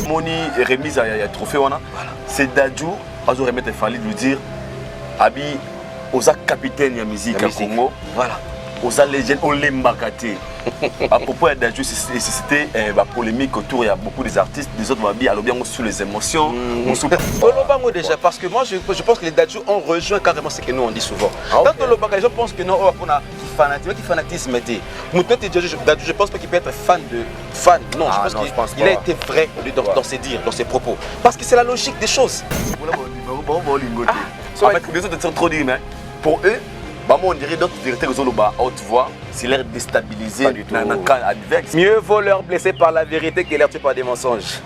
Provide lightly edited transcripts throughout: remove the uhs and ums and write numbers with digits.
Moni remise à trophée c'est Dadju azo remettre Fally lui dire Abi oza capitaine ya musique à Congo voilà oza légende on l'embakate à propos de Dadju c'était la polémique autour il y a beaucoup des artistes des autres Babi alors bien sous les émotions déjà parce que moi je pense que les Dadju ont rejoint carrément ce que nous on dit souvent tant que les gens pensent que non on a fanatisme était Dadju je pense pas qu'il peut être fan non je pense qu'il a été vrai dans ses dires dans ses propos parce que c'est la logique des choses en fait les autres sont trop dit mais pour eux on dirait d'autres directeurs qui ont haute voix, c'est l'air déstabilisé dans un cas adverse. Mieux vaut leur blesser par la vérité que leur tuer par des mensonges.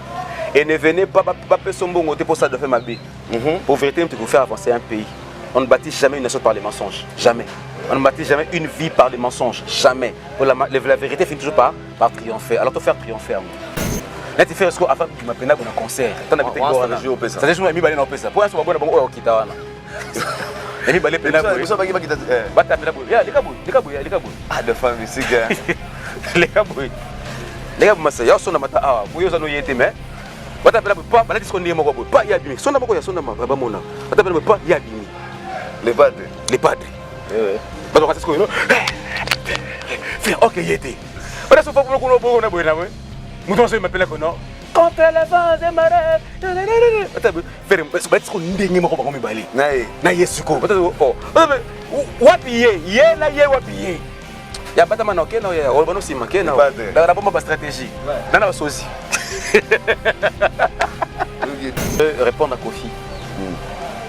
Et ne venez pas son bon côté pour ça de faire ma vie. Pour vérité, tu peux faire avancer un pays. On ne bâtit jamais une nation par les mensonges. Jamais. On ne bâtit jamais une vie par les mensonges. Jamais. Pour la vérité finit toujours par triompher. Alors, tu faire triompher. Là, tu fais ce qu'on a fait pour m'appeler dans un concert. Tu as fait un jeu au PESA. Ça, c'est juste mis dans le PESA. Pour un soir, on va quitter. Et il les femmes ici, gars. Les gars, il y a son amata. Ah, vous avez eu été mais. Pas pas dit qu'on est mort. Pas y a bien. Son amata, son amata. Pas mon. Pas y a bien. Les padres. Les padres. Pas de racisme. Ok, y était. Pas de souffle pour qu'on a beau là, oui. Mouton se m'appelle comme non. Contre la vent des marées. Faire ce qu'on dit, on va me balayer. Naïe suko. Wapi na ye wapi ya bata manoke na ya olbano simake na la bombe stratégie nana sozi répondre à Kofi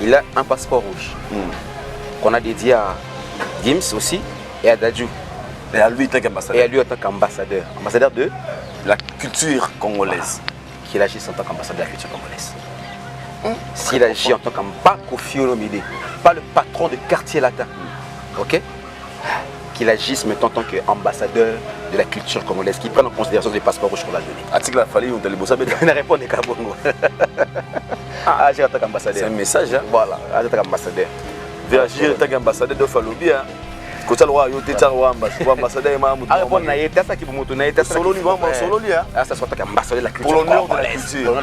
il a un passeport rouge qu'on a dédié à Gims aussi et à Dadju et à lui en tant qu'ambassadeur ambassadeur de la culture congolaise qu'il agisse en tant qu'ambassadeur de la culture congolaise. S'il agit en tant pas Kofi Olomide, pas le patron de quartier latin, ok, qu'il agisse maintenant en tant qu'ambassadeur de la culture congolaise, qui prenne en considération les passeports rouges qu'on a donnés. Article à Fally, on t'a les bossés. Il ne répond pas à Bongo. Agir en tant qu'ambassadeur. C'est un message, hein? Voilà, agir en tant qu'ambassadeur. Agir en tant qu'ambassadeur de Falobi, hein? Quand tu as le roi, tu as le roi ambassadeur et Mahmoud. Ah, bon, ça qui vous montre, solo li, hein? Ah, ça soit en tant qu'ambassadeur de la culture. Pour l'honneur de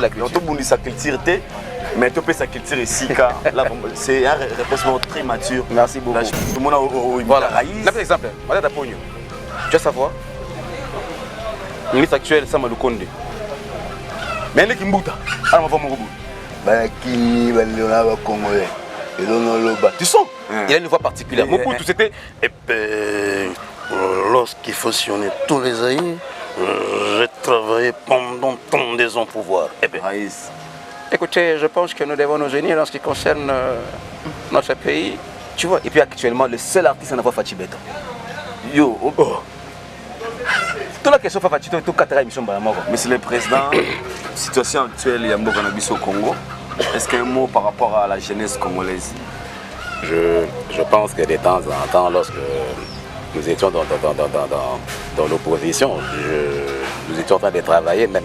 la culture. On te bondi sa culture, mais tu peux sa culture ici, car là, c'est un réponse très mature. Merci beaucoup. Tout le monde a voilà. Là, par exemple, Madame Pogno, tu veux savoir? Le ministre actuel, Samalou Konde. Mais il est qui m'bouta. Alors, on va m'en Baki, Balona, Congolais. Tu sens? Il a une voix particulière. Mon poutou, c'était. Et puis, lorsqu'il fonctionnait tous les années, j'ai travaillé pendant tant des ans pour voir. Eh bien, écoutez, je pense que nous devons nous unir en ce qui concerne notre pays. Tu vois, et puis actuellement, le seul artiste en avoir Fachi Beto. Yo, toute la question de Fachi Beto, tout 4 émissions. Monsieur le Président, situation actuelle, il y a beaucoup au Congo. Est-ce qu'il y a un mot par rapport à la jeunesse congolaise? Je pense que de temps en temps, lorsque nous étions dans l'opposition, nous étions en train de travailler, même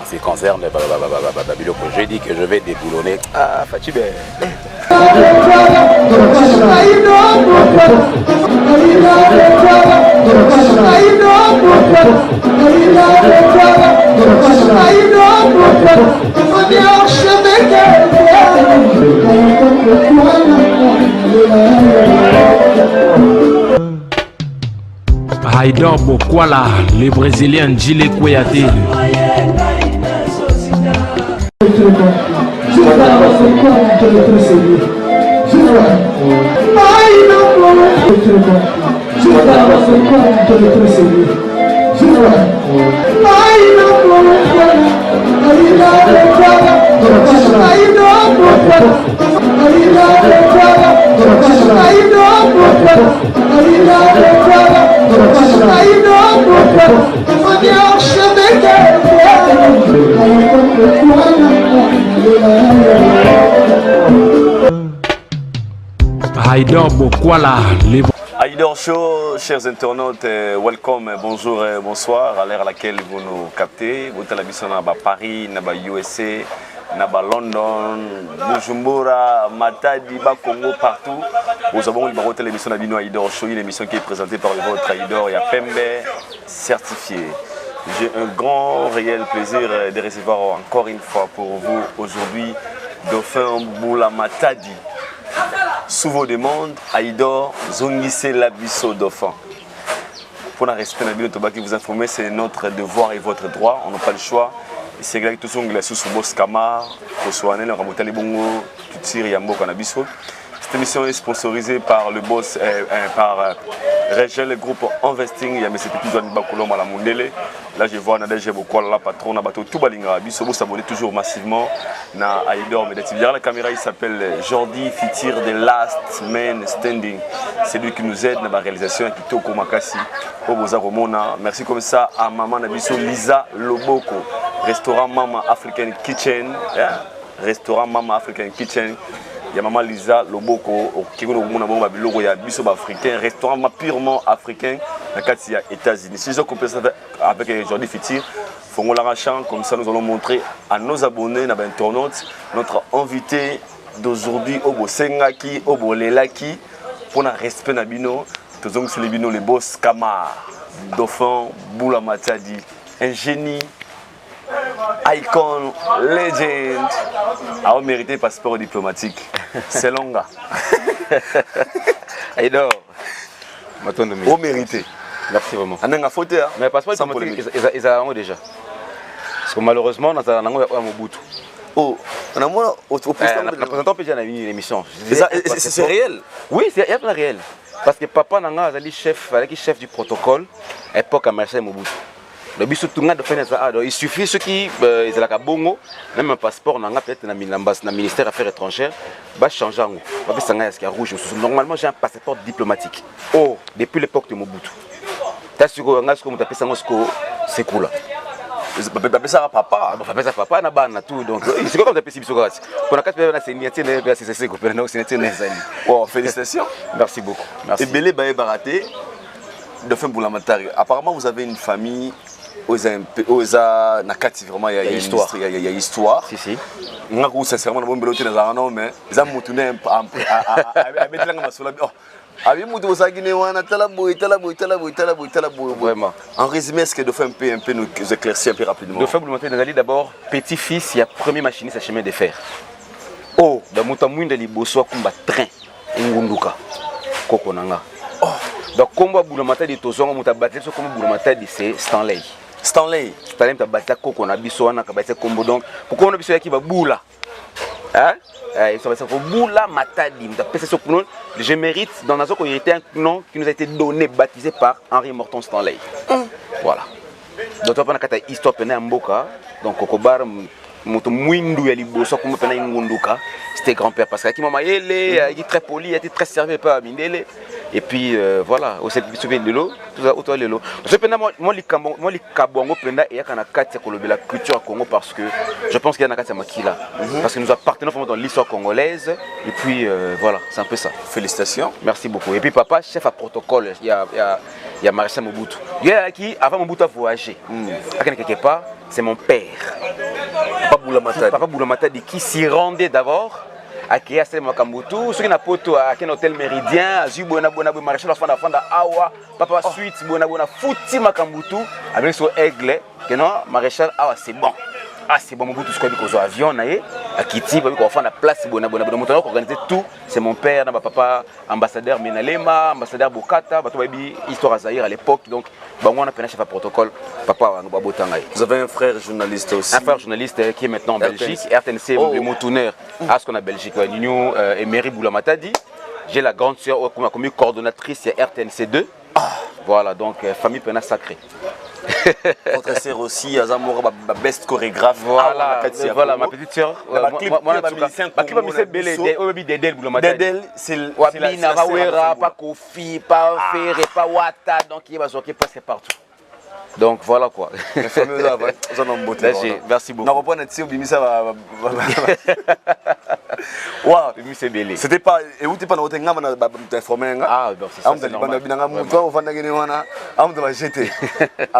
en ce qui concerne Babylone. J'ai dit que je vais déboulonner. Ah, Fatibé. Haïdor Bokwala, le Brésilien Gilles Kouyaté. Haïdor Bokwala, Haïdor Show, chers internautes, welcome, bonjour, bonsoir à l'heure à laquelle vous nous captez. Vous êtes à la mission à Paris, à USA, à London, Bujumbura, Matadi, Congo, partout. Nous avons une télévision à Haïdor Show, une émission qui est présentée par votre Haïdor et à Pembe certifié. J'ai un grand réel plaisir de recevoir encore une fois pour vous aujourd'hui Dauphin Boula Matadi. Sous vos demandes, Aïdor Zongise Labisso Dauphin. Pour la respect de la qui vous informer, c'est notre devoir et votre droit. On n'a pas le choix. C'est que tout le monde sous Boss Kamar, Kosoane, le Ramotali Bongo, Tutiri Yambo Kanabiso. Cette émission est sponsorisée par le boss, par Régel, le groupe Investing. Il y a M. Petit Douane Bakoulom à la Mundele. Là, je vois Nadège Boko, la patronne, à bateau, tout Balinga. Biso, vous s'abonnez toujours massivement à Aïdor. Mais derrière la caméra, il s'appelle Jordi Fitir de Last Man Standing. C'est lui qui nous aide dans la réalisation de Kitoko Makasi. Merci comme ça à Maman Nabiso Lisa Loboko. Restaurant Mama African Kitchen. Restaurant Mama African Kitchen. Il y a Maman Lisa Loboko qui est africain, restaurant purement africain dans les États-Unis. Si je compare ça avec Jordi Fitir, Fongo Larachan, comme ça nous allons montrer à nos abonnés, à internautes, notre invité d'aujourd'hui, Obo Sengaki, Obo Lelaki, pour le respect de Bino, tous les Bino, les boss Kamar, Dauphin Boula Matadi, un génie. Icon, legend, a mérité passeport diplomatique. C'est longa. Aïdor, au mérité. Merci vraiment. On a un faute. Mais passeport diplomatique, ils ont déjà. Parce que malheureusement, on a un Mobutu. Oh, on a moins au présentant déjà une émission. C'est réel? Oui, c'est réel. Parce que papa n'a pas chef du protocole à l'époque à Marseille Mobutu. Il suffit ceux qui ont bongo, même un passeport, peut-être dans le ministère des Affaires étrangères, va changer. Rouge. Normalement, j'ai un passeport diplomatique. Oh, depuis l'époque de Mobutu. C'est cool. C'est ça papa. Ça papa na bana tout donc c'est comme ça possible pour la carte oh, félicitations. Merci beaucoup. Merci. Et Belé Baye Baraté Dauphin Boula Matadi. Apparemment vous avez une famille Oza Nakati vraiment il y a histoire. Il y a histoire. Si si. Ngaku sincèrement bon beloté dans un mais ça mutune à mettre la masula. Abi mutu osagine wana talaboy. Vraiment. En résumé, est-ce que Dauphin peut un peu nous éclaircir un peu rapidement? Dauphin Boula Matadi d'abord petit-fils, il y a premier machiniste à chemin de fer. Oh, dans Moutamouinde liboso kumba train ngunduka. Koko nanga. Oh, donc combat Boula Matadi tozonga mutabateli so comme Boula Matadi c'est Stanley m'a battu Koko na biso wana ka battu combo donc pourquoi on a biso yaki ba Boula. Hein? Il s'appelle Boula Matadi. Je mérite dans la zone un nom qui nous a été donné, baptisé par Henri Morton Stanley. Voilà. Donc on a une histoire pendant Mboka. Donc Kokobar moto mwindu ya liboso comme pendant Ngunduka. C'était grand-père parce qu'il m'a il est très poli, il était très servi par Mindele. Et puis voilà, au sein de l'eau, tout ça autour de l'eau. Je pense que moi les kabongo penda et kana kati ya la culture Congo parce que je pense qu'il y a nakati makila parce que nous appartenons vraiment dans l'histoire congolaise et puis voilà, c'est un peu ça. Félicitations. Merci beaucoup. Et puis papa chef à protocole, il y a Marissa Mobutu. Il y a qui avant Mobutu a voyagé. Quelque part, c'est mon père. Papa Boula Matadi qui s'y rendait d'abord. À Kiasé Makambutu, ceux qui n'ont pas à un hôtel Méridien, à Zubona Maréchal Fanda Awa, Papa Suite, Bona Fouti Makambutu, avec son aigle, que non, Maréchal Awa, c'est bon. Ah, c'est bon, Mobutu, ce qu'on dit qu'aux avions, à Kiti, on fait la place, Bona, organiser tout. C'est mon père, papa, ambassadeur Menalema, ambassadeur Bokata, histoire à Zahir à l'époque, donc, on a chef à protocole, papa, vous avez un frère journaliste aussi? Un frère journaliste qui est maintenant en Belgique, RTNC, le Motouner, à ce qu'on a Belgique, Nino Emery Boula Matadi. J'ai la grande sœur comme coordonnatrice, il y a RTNC 2. Voilà, donc famille pena sacrée. Votre sœur aussi, Azamora, ma best chorégraphe. Voilà, ma petite sœur. Moi, Dedel, c'est la sœur. Pas Kofi, pas Ferré, pas Wata, donc il va jouer presque partout. Donc voilà quoi. Merci beaucoup. Wow. C'est belé. C'était pas et où tu pas noté nga na informé nga. Ah donc c'est ça. C'est normal.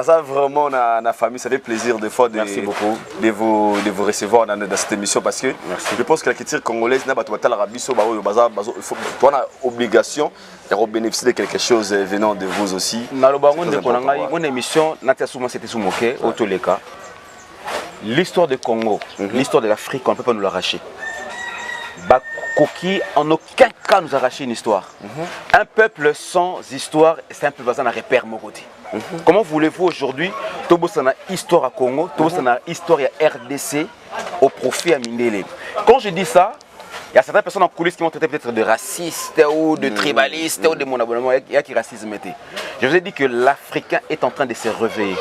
Ça vraiment la famille, ça fait plaisir des fois Merci beaucoup. de vous recevoir dans cette émission parce que je pense que la culture congolaise n'a pas l'Arabie Saoudite, on a obligation de bénéficier de quelque chose venant de vous aussi. Mon émission, c'était sous moqué, au tous les cas. L'histoire du Congo, l'histoire de l'Afrique, on ne peut pas nous l'arracher. Bakoki, en aucun cas nous arracher une histoire. Un peuple sans histoire, c'est un peuple basé dans repère Mogoti. Comment voulez-vous aujourd'hui, Tobo sana histoire à Congo, Tobo sana histoire à RDC au profit à Mindele. Quand je dis ça, il y a certaines personnes en coulisses qui m'ont traité peut-être de racistes ou de tribalistes ou de mon abonnement. Il y a qui racisme était. Je vous ai dit que l'Africain est en train de se réveiller.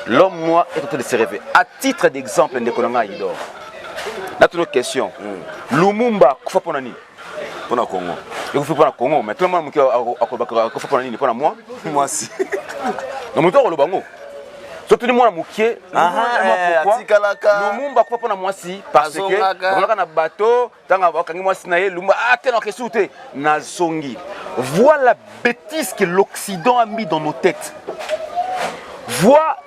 L'homme noir est en train de se réveiller. À titre d'exemple, Ndekolanga Idor. Là, toute notre question. Lumumba, quoi pour nani? Pour le Congo. Il faut pour le Congo. Mais tout le monde qui a pour nani, pour moi. Moi aussi. Non, mais toi, le bango. Surtout le monde moukié. Lumumba, quoi pour moi si? Parce que on a un bateau, tant à voir quand moi si naïe, Lumumba, ah t'es dans quel souté? Nazongi. Voilà la bêtise que l'Occident a mis dans nos têtes. Vois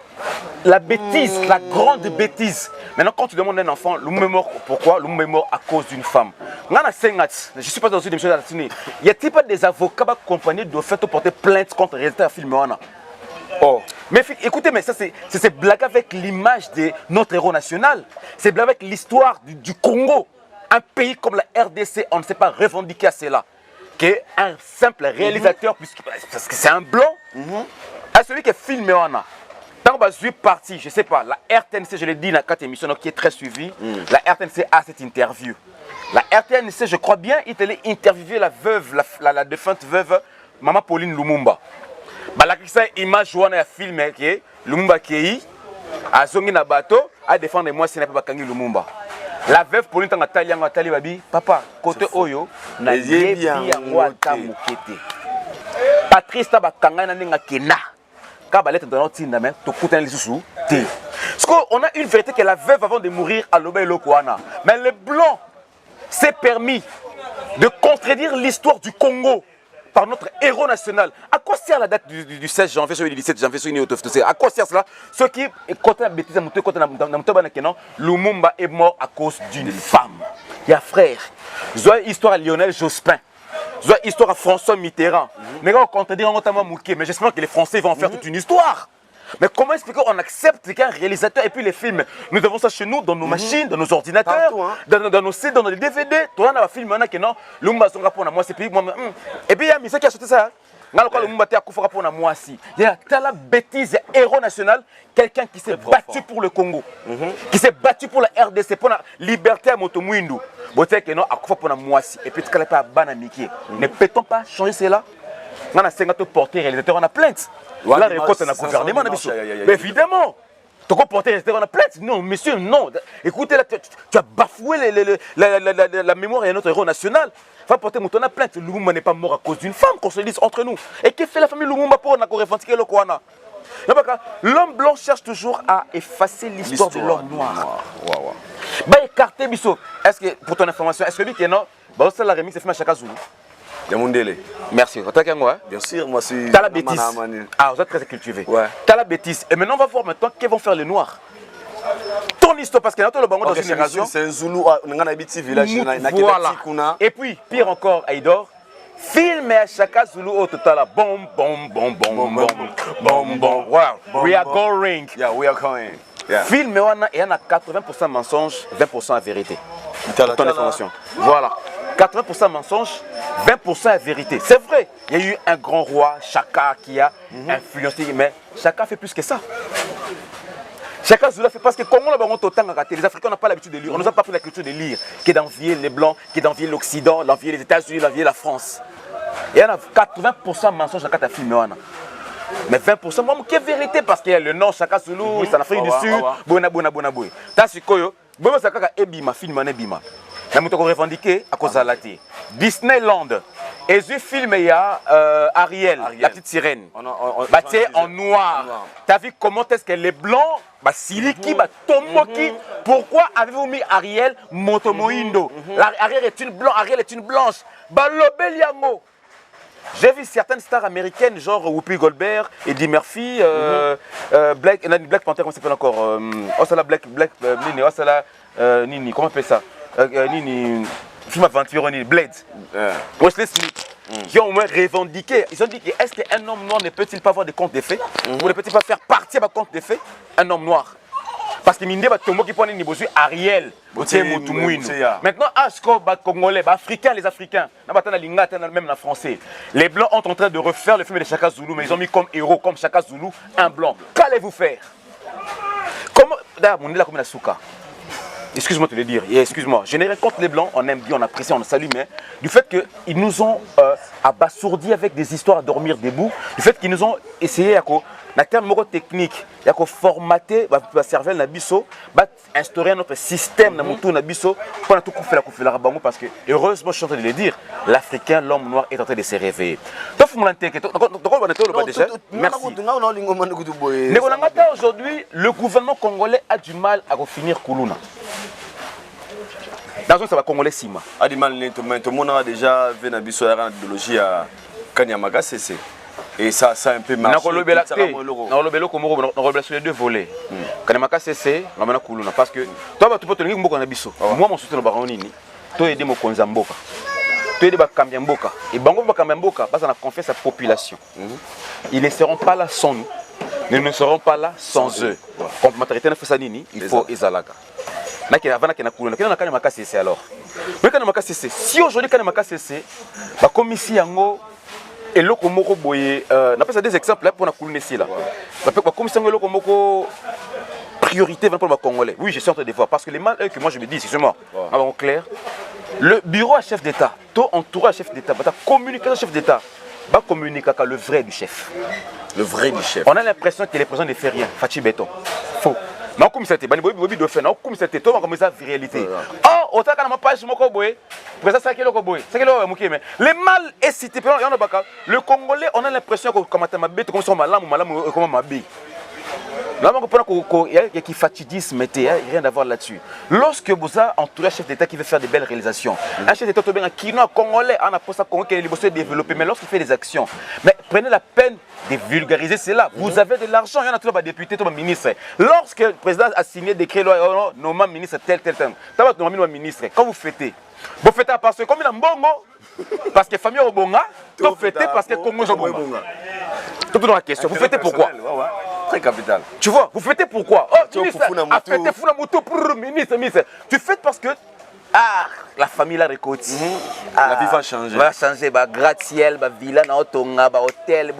la bêtise, la grande bêtise. Maintenant, quand tu demandes à un enfant, Lumumba est mort pourquoi? Lumumba est mort à cause d'une femme. Je ne suis pas dans une émission de la. Y a-t-il pas des avocats accompagnés de fait porter plainte contre les réalisateurs film? Oh. Mais écoutez, mais ça c'est blague avec l'image de notre héros national. C'est blague avec l'histoire du Congo. Un pays comme la RDC, on ne sait pas revendiquer à cela. Qu'un simple réalisateur, parce que c'est un blanc, à celui qui est filmé en a. Tant que je suis parti, je ne sais pas, la RTNC, je l'ai dit dans 4 émissions qui est très suivie, la RTNC a cette interview. La RTNC, je crois bien, il allait interviewer la veuve, la défunte veuve, Maman Pauline Lumumba. La image où on a filmé que Lumumba qui a zongi na bateau, a défendre moi si n'a pas kangi Lumumba. La veuve Pauline tanga tali babi, papa, côté oyo, na yebi yango ata mukete. Patrice taba kanga na ninga kena. Parce qu'on a une vérité que la veuve avant de mourir à l'Obé Lokwana. Mais les Blancs s'est permis de contredire l'histoire du Congo par notre héros national. À quoi sert la date du 16 janvier, du 17 janvier, à quoi sert cela? Ceux qui, quand la bêtise, Lumumba est mort à cause d'une femme. Il y a frère. J'ai histoire à Lionel Jospin. J'ai histoire à François Mitterrand. Mais on contredire notamment Mouké. Mais j'espère que les Français vont en faire toute une histoire. Mais comment expliquer qu'on accepte qu'un réalisateur et puis les films, nous avons ça chez nous, dans nos machines, dans nos ordinateurs, dans nos sites, dans les DVD. Toi, on a un film maintenant qui non, Lumumba son rapport à moi, c'est puis moi. Et puis il y a Missa qui a acheté ça. Dans le cas Lumumba a un rapport à moi aussi. Il y a la bêtise, héros national, quelqu'un qui s'est battu pour le Congo, qui s'est battu pour la RDC, pour la liberté à Motomouindou. Bon, tu sais que non, à quoi pour moi aussi. Et puis tu n'as pas banamiqué. Ne peut-on pas changer cela? On a 50 portés réalisateurs, on a plainte. Là, récolte, on a gouvernement, mais évidemment, tu as porté réalisateur, on a plainte. Non, monsieur, non. Écoutez, là, tu as bafoué la mémoire de notre héros national. Faut porter mon ton plainte. Lumumba n'est pas mort à cause d'une femme, qu'on se le dise entre nous. Et que fait la famille Lumumba pour revendiquer le Kouana? L'homme blanc cherche toujours à effacer l'histoire de l'homme noir. Bah, écarter Bissot. Est-ce que, pour ton information, est-ce que lui qui est non, bah, c'est la remix, c'est fait à Chaka Zulu. Yamundele. Merci. Bien sûr, moi c'est. T'as la bêtise. Ah, vous êtes très cultivé. Ouais. T'as la bêtise. Et maintenant, on va voir maintenant qu'est-ce vont faire les Noirs. Ton histoire, parce qu'il y a le bango dans une génération. C'est un Zoulou, on a un petit village. Voilà. Et puis, pire encore, Aïdor, filme à Chaka Zulu au total. Bom, bom, bom, bom, bom, bom, bom. Wow. We are going. Yeah, we are going. Film, il y en a 80% mensonges, 20% à vérité. Ton information. Voilà. 80% mensonges, 20% à vérité. C'est vrai, il y a eu un grand roi, Chaka, qui a influencé, mais Chaka fait plus que ça. Chaka Zulu fait parce que Congo, les Africains n'ont pas l'habitude de lire. On nous a pas pris la culture de lire, qui est d'envier les Blancs, qui est d'envier l'Occident, d'envier les États-Unis, d'envier la France. Il y en a 80% mensonges à film. Mais 20%, moi, qui est vérité parce qu'il y a le nom Chaka Zulu, c'est en Afrique du Sud, Bona. T'as ce que Bima Chaka Ebima, film Ebima. na muto ko revendiquer à cause de la Disneyland. Et ce film, il y a Ariel, la petite sirène. Bâtie en noir. Tu as vu comment est-ce que les blancs, Siliki, Tomoki, pourquoi avez-vous mis Ariel Motomoindo? Ariel est une blanche, Ariel est une blanche. Balobeliango. J'ai vu certaines stars américaines, genre Whoopi Goldberg, Eddie Murphy, Black Panther, comment ça s'appelle encore? Nini, Nini, comment on appelle ça? Nini, film aventure, Nini, Blade. Wesley Smith, qui ont au moins revendiqué. Ils ont dit que est-ce qu'un homme noir ne peut-il pas avoir des comptes d'effets? Ou ne peut-il pas faire partie de compte d'effets? Un homme noir. Parce que Minde Tomo qui prend une niveau Ariel, maintenant, Ashko, Congolais, Africains, les Africains, même en français. Les Blancs sont en train de refaire le film de Chaka Zulu, mais ils ont mis comme héros, comme Chaka Zulu, un blanc. Qu'allez-vous faire? Comment. D'ailleurs, on est là comme la souka. Excuse-moi de te le dire, excuse-moi, je n'ai rien contre les Blancs, on aime bien, on apprécie, on salue, mais du fait qu'ils nous ont abasourdis avec des histoires à dormir debout, du fait qu'ils nous ont essayé na terme technique, il faut formater la cervelle na biso, instaurer notre système na mutu na biso pour tout faire la rabango parce que heureusement je suis en train de le dire, l'Africain, l'homme noir est en train de se réveiller. Merci. Aujourd'hui, le gouvernement congolais a du mal à finir Koulouna. Dans un ça va congolais Sima. Adimal tout le monde a déjà vu la biologie à Kanyamaga CC. Et ça a un peu marché. On a sur les deux volets. Kanyamaga CC, on a Koulouna parce que toi tu peux te dire que moi mon soutien au Baronini, toi aider mon Konzamboka. Toi aider Bakambiamboka et Bango Bakambiamboka, parce qu'on a confié sa population. Ils ne seront pas là sans nous. Nous ne serons pas là sans eux. Complémentarité na Fessanini, il faut Ezalaga. Alors, si aujourd'hui Kanamaka CC, comme ici Yango et l'autre moko boye, n'a pas des exemples pour la Kouloune ici là. Comme si l'autre moko priorité pour le Congolais. Oui, je suis en train de voir parce que les mal que moi je me dis, excusez-moi, en clair, le bureau à chef d'État, tout entourage à chef d'État, communication chef d'État, va communiquer avec le vrai du chef. Le vrai du chef. On a l'impression que les présidents ne font rien. Fatih Béton. Faux. Non, comme c'était, non, comme c'était, tout comme ça, réalité. Oh, autant qu'on n'a pas de mokoboé, président c'est quel mokoboé, c'est quel mokoboé. Le mal est cité, le Congolais, on a l'impression que comme ça, ma bête, comme ça, malam, comme ma bille. Là, on comprend qu'il y a qui fatidisme, mais il n'y a rien à voir là-dessus. Lorsque vous avez entouré un chef d'État qui veut faire de belles réalisations, un chef d'État qui est congolais, on a pour ça Congo qui est développé, mais lorsqu'il fait des actions, mais prenez la peine de vulgariser cela. Vous avez de l'argent, il y en a tout le député, tout le ministre. Lorsque le président a signé des décrets, nommant ministre tel, tu as nommé ministre. Quand vous fêtez parce que comme il a un bongo, parce que famille au bonga, vous fêtez parce que Congo est au bonga. Tout dans la question, vous fêtez pourquoi? Très capital. Tu vois, vous fêtez pourquoi? Oh, ministre, ministre. Tu fêtes parce que la famille la récolte. La vie va changer. Va changer, gratte-ciel, villa, hôtel,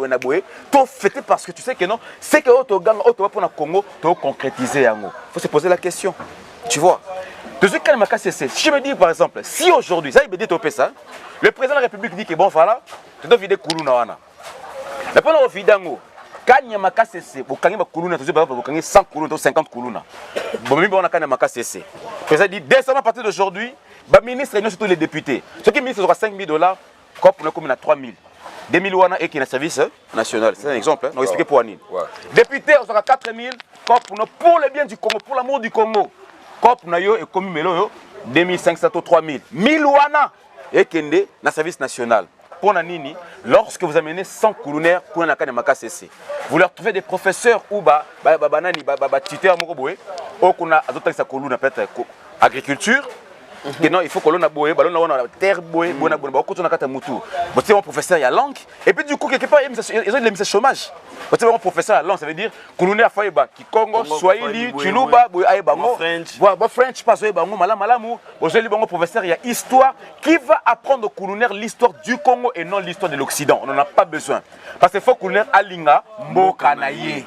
tu fêtes parce que tu sais que non, c'est que tu vas pour le Congo, tu vas concrétiser. Il faut se poser la question. Tu vois. Si je me dis par exemple, si aujourd'hui, ça il me dit ça, le président de la République dit que bon voilà, tu dois vider Koulouna. Mais pendant que tu quand il y a un cas CC, vous avez 100 Koulouna, 50 Koulouna. Bon, on a un cas CC. Le président dit, décemment à partir d'aujourd'hui, le ministre et surtout les députés. Ceux qui ministre aura $5 000, comme on a 3 000. 2 000 wana et qui est un service national. C'est un exemple. On va expliquer pour Anine. Député, on aura 4 000 pour le bien du Congo, pour l'amour du Congo. Comme on a et comme Melo, 2500 ou 3 000. 1000 wana et qui est un service national. Pour Nanini, lorsque vous amenez 100 Koulounaires pour un cas CC, vous leur trouvez des professeurs ou tuteurs ou qu'on a d'autres Koulouna peut-être agriculture. Non, il faut que l'on a boé, on a terre boé, on a un professeur, il y a langue. Et puis du coup, quelque part, ils ont mis ce chômage. Un professeur à langue, ça veut dire Koulouné a fait Kikongo, Swahili, Chiluba, French, pas Malamu. Aujourd'hui, un professeur, il y a histoire qui va apprendre aux Koulounaires l'histoire du Congo et non l'histoire de l'Occident. On n'en a pas besoin. Parce qu'il faut Koulounaire Alinga, Mokanaye.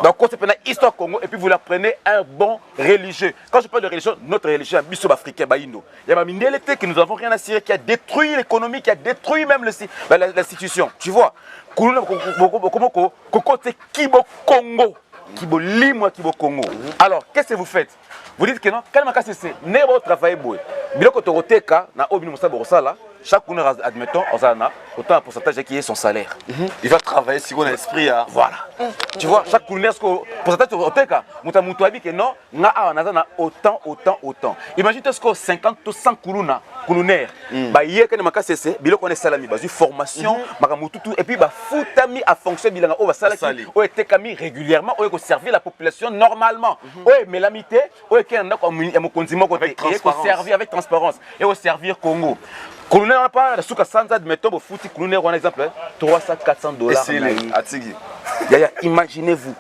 Donc, quand c'est une histoire Congo, et puis vous leur prenez un bon religieux. Quand je parle de religion, notre religion, un biso africain, Baïndo. Il y a Mamindélé que nous n'avons rien à cirer, qui a détruit l'économie, qui a détruit même l'institution. Tu vois, côté Kibo Congo, qui bo limo qui bo Congo. Alors, qu'est-ce que vous faites? Vous dites que non, quand même c'est né bo travailler boy. Biloko to roteka na obinu musa borosala. Chaque jour, admettons, autant un pourcentage qui est son salaire. Il va travailler si on a l'esprit. Voilà. Tu vois, chaque jour, pourcentage au teka, que non, autant. Imagine ce que 50 ou 100 koulounaires. Il y a une salami, une formation, et puis foutami à fonctionner régulièrement, ou servir la population normalement. Mais l'amitié, servir avec transparence et au servir Congo. Colonel, on n'a pas sous Kassanza, mettons au foot, colonel, on a exemple 300-400 $. Imaginez-vous.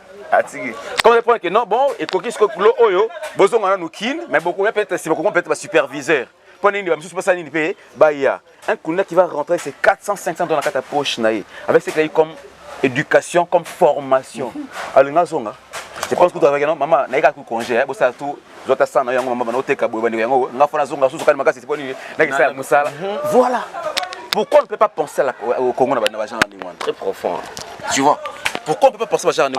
Comme on prend que non, bon, et coquille, ce que l'eau, besoin on a nous kin, mais beaucoup peut-être c'est beaucoup peut-être superviseur. Prenez une chose pas ça ni payer, bah il y a un colonel qui va rentrer c'est 400-500 $ dans ta poche naïe, avec ce qu'il y a comme éducation, comme formation. Alors je pense que tu as maman, n'a pas de congé, bon ça tout. Voilà. Pourquoi on ne peut pas penser au Congo? Très profond. Tu vois? Pourquoi on ne peut pas penser à Jean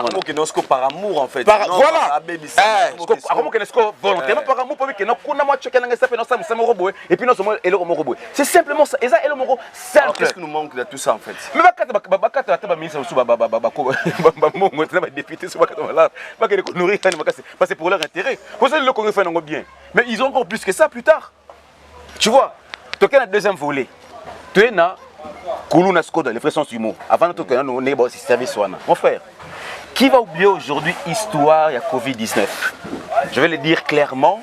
par amour en fait. Voilà. Volontairement par amour pour que nous et puis nous c'est simplement ça. Alors qu'est-ce qui nous manque de tout ça en fait? C'est pour leur intérêt. Le Congo fait bien. Mais ils ont encore plus que ça plus tard. Tu vois? Tu as un deuxième volet. Tu es là. Les frères sont sur mot. Avant de nous service. Mon frère, qui va oublier aujourd'hui l'histoire de Covid-19? Je vais le dire clairement.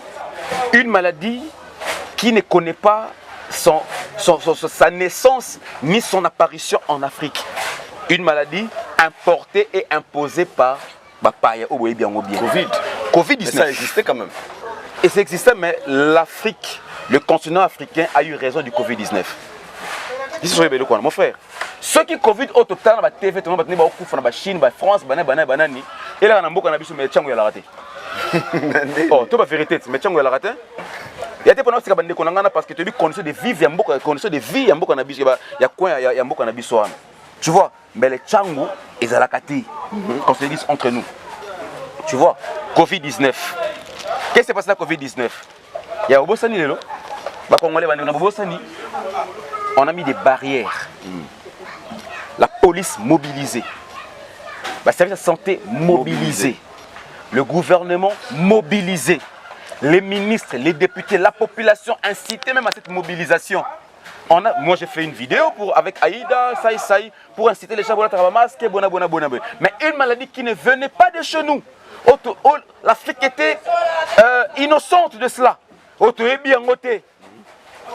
Une maladie qui ne connaît pas sa naissance ni son apparition en Afrique. Une maladie importée et imposée par Covid-19. Ça existait quand même. Et ça existait, mais l'Afrique, le continent africain a eu raison du Covid-19. Mon frère, ceux qui Covid au total, la TV, tout le monde va la Chine, la France, banani, et là on a beaucoup de choses, mais tiens, on a raté. Oh, tout la vérité, mais tiens, on a raté. Il y a des gens qui ont parce que tu as conditions de vie, il y a beaucoup de conditions de vie, il y a beaucoup de il y a quoi, il y a beaucoup de bisois. Tu vois, mais les Tchangou, ils ont la raté. Qu'on se dise entre nous. Tu vois, Covid-19. Qu'est-ce qui s'est passé à Covid-19? Il y a Obosani, là. On a mis des barrières. La police mobilisée. Le service de santé mobilisé. Le gouvernement mobilisé. Les ministres, les députés, la population incitée même à cette mobilisation. Moi j'ai fait une vidéo avec Aïda, Saï, pour inciter les gens à avoir un masque, mais une maladie qui ne venait pas de chez nous. L'Afrique était innocente de cela.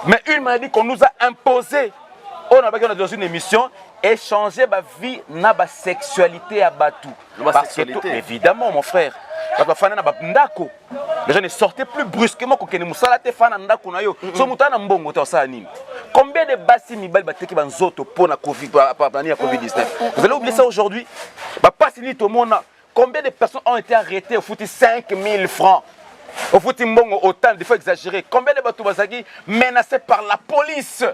Mais une maladie qu'on nous a imposée. On a dans une émission échanger ma vie na ba sexualité à Batou. Parce que évidemment mon frère, les gens ne sortaient plus brusquement que nous salate fana ndako na yo. So mutana mbongo ta sa nini. Combien de basi mibali bateki banzoto pour la Covid-19. Vous allez oublier ça aujourd'hui. Ba pasi ni to mona. Combien de personnes ont été arrêtées au foot 5000 francs. Au foot mbongo autant des fois exagéré. Combien de bateaux bazaki menacés par la police?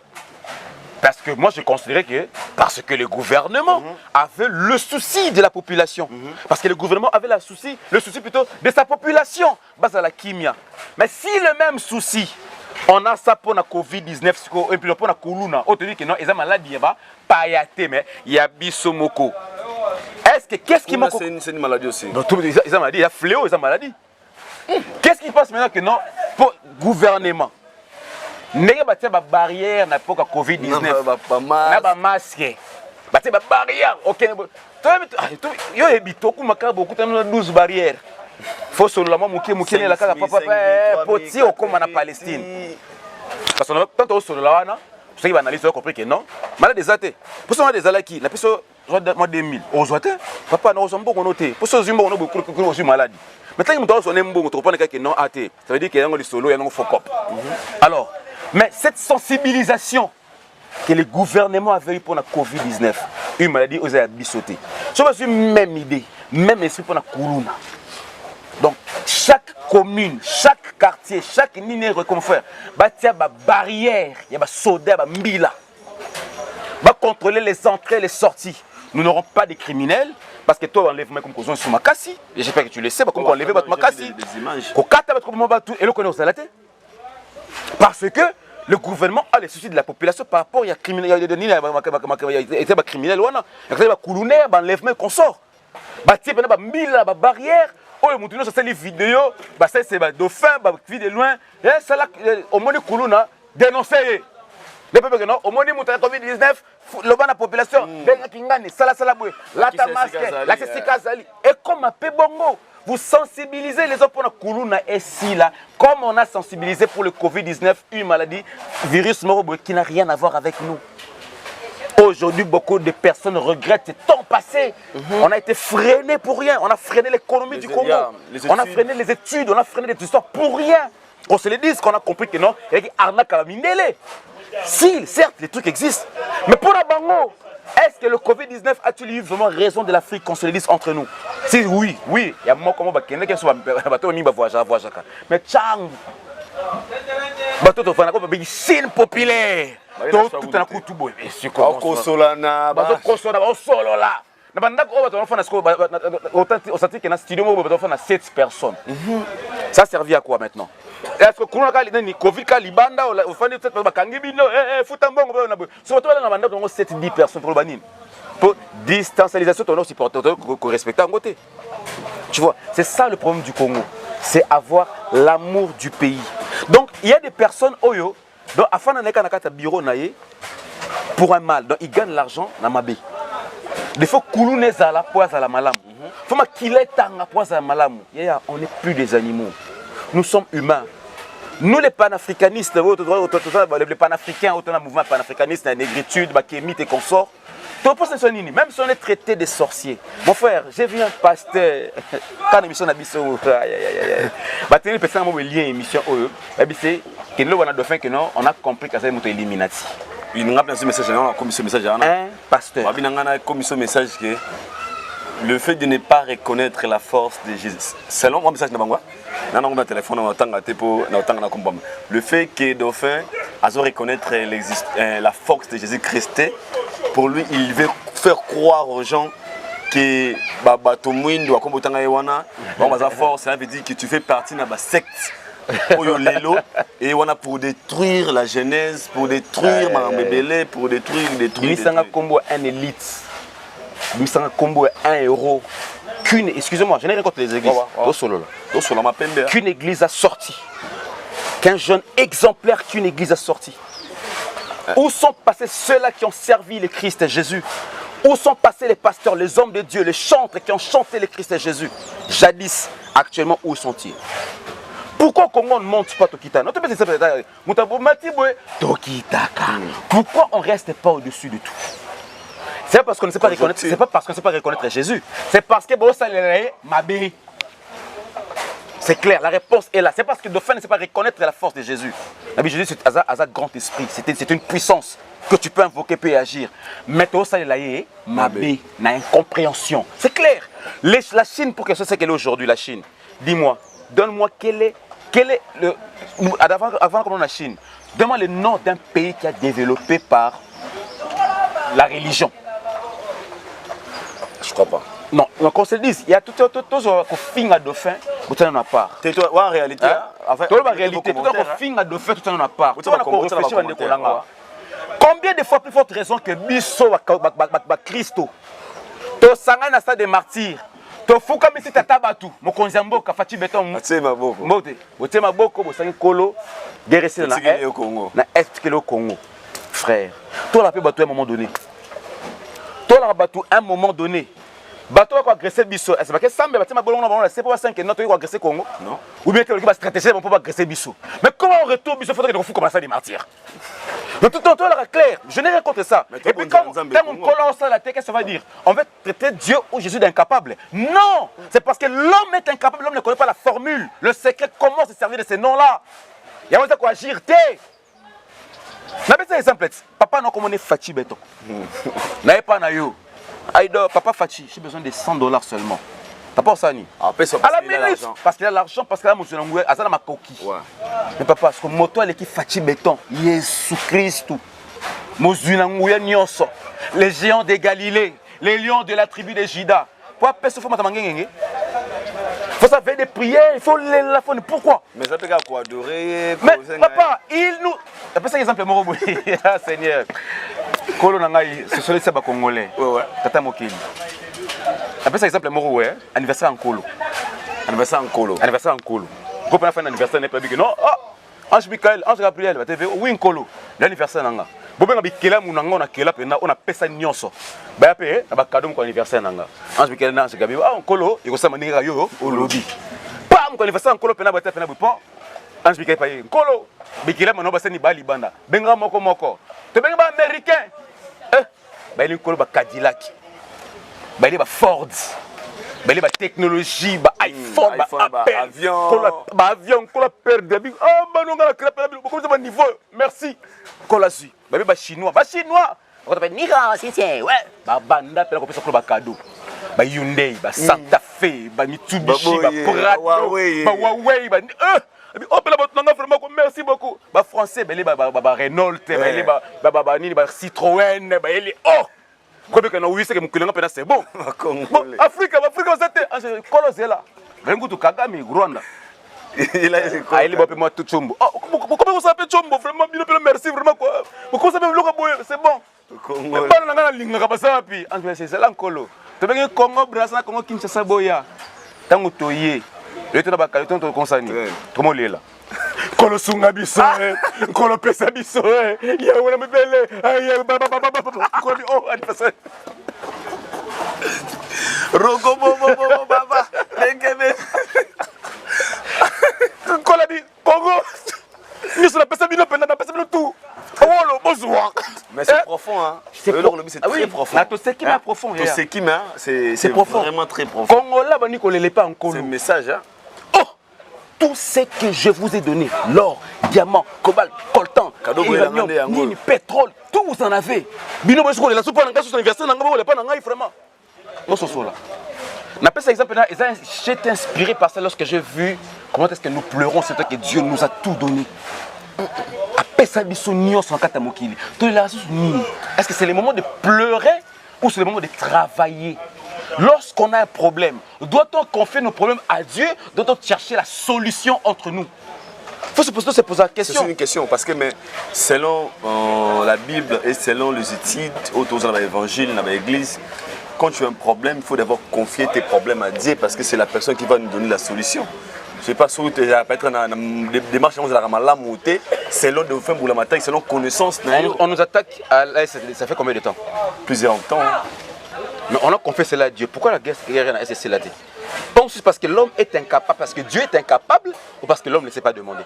Parce que moi je considérais que parce que le gouvernement avait le souci de la population. Parce que le gouvernement avait le souci plutôt de sa population. Base à la kimia. Mais si le même souci, on a ça pour la Covid-19 et puis pour la Kuluna, on te dit que non, ils ont maladie, pas yaté, mais il y a bisomoko. Qu'est-ce qui manque? C'est une maladie aussi. Ils ont maladie, il y a fléau, ils ont maladie. Qu'est-ce qui passe maintenant que non pour le gouvernement? N'ayez pas de barrière n'a pas Covid-19. N'a pas masque. Bah c'est barrière. OK. Yo ebito kumaka beaucoup de 12 barrières. Faut seulement mukene la kaka papa poti okoma na Palestine. Parce que tant au solo là na, ceux qui va analyser ont compris que non. Malade des athées. Pour ça des alaki, la personne moi 2000. On zoate. Papa na ozombo ko noté. Pour ça zimbo no beaucoup aussi maladie. Maintenant il me doit sonner mbongo to prendre que non athée. Ça veut dire qu'il y a un solo, il y a un focop. Alors mais cette sensibilisation que le gouvernement avait eu pour la Covid-19, une maladie aux abissotés. C'est une même idée, même esprit pour la Koulouna. Donc, chaque commune, chaque quartier, chaque ligne reconfère, il y a des barrières, il y a des soldats, il y a des mbila. Va contrôler les entrées et les sorties. Nous n'aurons pas de criminels, parce que toi enlève comme cause sur makasi et j'espère que tu le sais comme enlever votre makasi des images ko kata votre moment tout et le connaît aux alaté parce que le gouvernement a les soucis de la population par rapport il y a criminel il y a des criminels wana il y a des coulounés enlèvement consort ba type na ba mille ba barrière oyo mutu no sali vidéo ba ça c'est ba dauphin ba vie de loin et ça là au moins kuluna dénoncer les peuples que non au moins mutu Covid-19 le ban la population benga kingani sala boy la tamasque la kazali et comme a bongo vous sensibilisez les autres pour la kuluna et si là comme on a sensibilisé pour le Covid-19 une maladie virus mort qui n'a rien à voir avec nous. Aujourd'hui, beaucoup de personnes regrettent ce temps passé. On a été freiné pour rien. On a freiné l'économie du Congo. On a freiné les études, on a freiné des histoires pour rien. On se le dit, qu'on a compris que non, il y a arnaque à la minelle. Si, certes, les trucs existent. Mais pour la bango, est-ce que le Covid-19 a-t-il eu vraiment raison de l'Afrique qu'on se le dise entre nous? Si oui, il y a un moment comme mais tchang, bateau de Chine populaire. Tout à coup tout beau. Kosolana solo là. Na banda ko bato fana sko au senti que na studio mo bato fana 7 personnes. Ça a servi à quoi maintenant? Est-ce que kuna ka ni Covid ka libanda au fana 7 personnes bakangi bino futa mbongo na bo. So bato na banda ko 7 10 personnes pour banine. Pour distancialisation ton aussi pour respecter en côté. Tu vois, c'est ça le problème du Congo. C'est avoir l'amour du pays. Donc il y a des personnes oyo donc afin d'en être bureau naïe pour un mal donc ils gagnent l'argent dans ma baie des fois kouloune zala poza la malam faut ma kiletanga poza la malam on n'est plus des animaux nous sommes humains nous les panafricanistes les panafricains autant le mouvement panafricaniste la négritude ma kémite et consorts même si on est traité de sorciers mon frère j'ai vu un pasteur quand l'émission n'a biso bah tenez personne m'a lié émission c'est que nous on a dauphin que non on a compris que ça est moto Illuminati il n'a pas ce message comme ce message un pasteur comme ce message que le fait de ne pas reconnaître la force de Jésus selon mon message na na téléphone le fait que dauphin a reconnaître la force de Jésus-Christ pour lui il veut faire croire aux gens que bato mwindo akombotanga yewana ba force ça veut dire que tu fais partie de la secte et on a pour détruire la Genèse, pour détruire Marambébélé, pour détruire Misanga Combo un élite. Misanga Combo un héros. Qu'une, excusez-moi, je n'ai rien contre les églises. Qu'une église a sorti. Qu'un jeune exemplaire qu'une église a sorti. Où sont passés ceux-là qui ont servi le Christ Jésus? Où sont passés les pasteurs, les hommes de Dieu, les chantres qui ont chanté le Christ Jésus? Jadis, actuellement, où sont-ils? Pourquoi Congo ne monte pas Tokita? Pourquoi on ne reste pas au-dessus de tout? C'est parce qu'on ne sait pas reconnaître. C'est pas parce qu'on ne sait pas reconnaître Jésus. C'est parce que c'est clair, la réponse est là. C'est parce que Dauphin ne sait pas reconnaître la force de Jésus. Jésus, c'est un grand esprit. C'est une puissance que tu peux invoquer, peut agir. Mais tu as une incompréhension. C'est clair. La Chine, pour que ce soit qu'elle est aujourd'hui, la Chine, dis-moi, donne-moi quel est le. Avant qu'on ait la Chine, donne-moi le nom d'un pays qui a développé par la religion. Je crois pas. Non, qu'on se le dise, il y a tout ce film à dauphin, tout en a part. En réalité, tout en réalité, tout ce film à dauphin, tout en a part. Combien de fois plus forte raison que Bisso Christo, to sanga na stade des martyrs, to fuka misi tata batu, mokonzi mboka fati beton. Atema boko. Mbote, otema boko bosangi kolo, guerre c'est na est que le Congo. Frère, toi la paix batu à un moment donné. Toi la batu à un moment donné. Bateau va agresser Bisso. Est-ce que ça me bâtit ma bolon c'est pas 5 notre va agresser Congo? Non. Ou bien que va stratégie pour agresser Bisso. Mais comment on retourne Bisso faudrait qu'on fout comme ça des martyrs. Donc tout le temps là clair, je n'ai rien contre ça. Et puis quand mon colon ça la tête qu'est-ce que ça va dire? On veut traiter Dieu ou Jésus d'incapable. Non, c'est parce que l'homme est incapable, l'homme ne connaît pas la formule, le secret comment se servir de ces noms-là. Il y a quoi agir té. N'a pas exemple. Papa non comme on est Fati Beton. N'a pas na yo. Aïdo, papa Fachi, j'ai besoin de $100 seulement. T'as pas ça ni? À la minute, parce qu'il a l'argent, parce qu'il a mon sonangoué, à ça ma coquille. Mais papa, parce que moto elle qui Fachi béton, Jésus Christ, mon sonangoué nyonso, les géants de Galilée, les lions de la tribu de Juda, Pour appeler ce format il faut ça faire des prières, il faut la faire. Pourquoi? Mais ça peut être quoi adorer. Mais papa, il nous. Après ça, exemple, Morobo. Ah Seigneur. Kolo Nangai, ce sont les Saba Congolais. Ouais. Tata Mokili. Après ça, exemple, Morobo, anniversaire en Kolo. Anniversaire en Kolo. Anniversaire en Kolo. Quand on a fait un anniversaire, n'est pas dit que non. Ah, Ange Michael, Ange Gabriel, oui, en Kolo. L'anniversaire Nanga. Bobe ngabi kela munanga na kela pena on a pesa nyonso. Ba pe na ba cadeau ko anniversaire nanga. Ange Michael na Ange Gabriel, ah Nkolo, iko sama ninga yo au lobby. Pam ko anniversaire Nkolo pena ba ta pena bu po. Ange Michael pa Nkolo. Bikila mano ba seni ba libanda. Benga moko. To benga ba américain. Ba ili Nkolo ba Cadillac. Ba ili ba Ford. Ba ili ba technologie, ba iPhone, ba avion. Ba avion ko la perdre. Ah banonga la crêpe, ko ça ba niveau. Merci. Kolasi, ba chinois, on appelle Nira, c'est ouais. Ba banda pela ko pesa ko ba cadeau. Ba Hyundai, ba Santa Fe, ba Mitsubishi, ba Prado, ba Huawei, ba oh pela ba tunanga vraiment merci beaucoup. Ba français, ba Renault, ba nini ba Citroën, ba ele oh. Ko be kana oui c'est que mukulenga pena c'est bon. Afrique, c'est Kolosela. Vengo to Kagame Rwanda. Il a moi tout chombo. Comment ça s'appelle chombo vraiment merci vraiment quoi. Comment ça s'appelle c'est bon. Pas na linga ka basa pi. C'est là Nkolo. To bengi Congo Brazzaville Congo Kinshasa boya. Tango toye. Le to ba kaleton to konsani. Comment lela. Kolo sunga biso. Kolo pesa biso. Ya wona mbele. Ay baba. Oh anniversaire. Roko baba. Ngebe. Congo, nous sommes tout. Mais c'est profond, hein. C'est très profond. C'est profond. Vraiment très profond. Congo là, c'est un message, hein. Oh, tout ce que je vous ai donné, l'or, diamant, cobalt, coltan, uranium, mine, pétrole, tout vous en avez. Bino la soupe son anniversaire, vraiment. Non, c'est ça là. N'appelle ça exemple, j'étais inspiré par ça lorsque j'ai vu comment est-ce que nous pleurons, c'est que Dieu nous a tout donné. Est-ce que c'est le moment de pleurer ou c'est le moment de travailler? Lorsqu'on a un problème, doit-on confier nos problèmes à Dieu? Doit-on chercher la solution entre nous? Il faut se poser la question. C'est une question parce que mais, selon la Bible et selon les études autour de l'évangile, dans l'église, quand tu as un problème, il faut d'abord confier tes problèmes à Dieu parce que c'est la personne qui va nous donner la solution. Je ne sais pas si tu vas être dans des démarches selon de faire pour la matin, selon connaissance. On nous attaque, ça fait combien de temps? Plusieurs temps. Mais on a confié cela à Dieu. Pourquoi la guerre à SSC? Bon, c'est parce que l'homme est incapable, parce que Dieu est incapable ou parce que l'homme ne sait pas demander?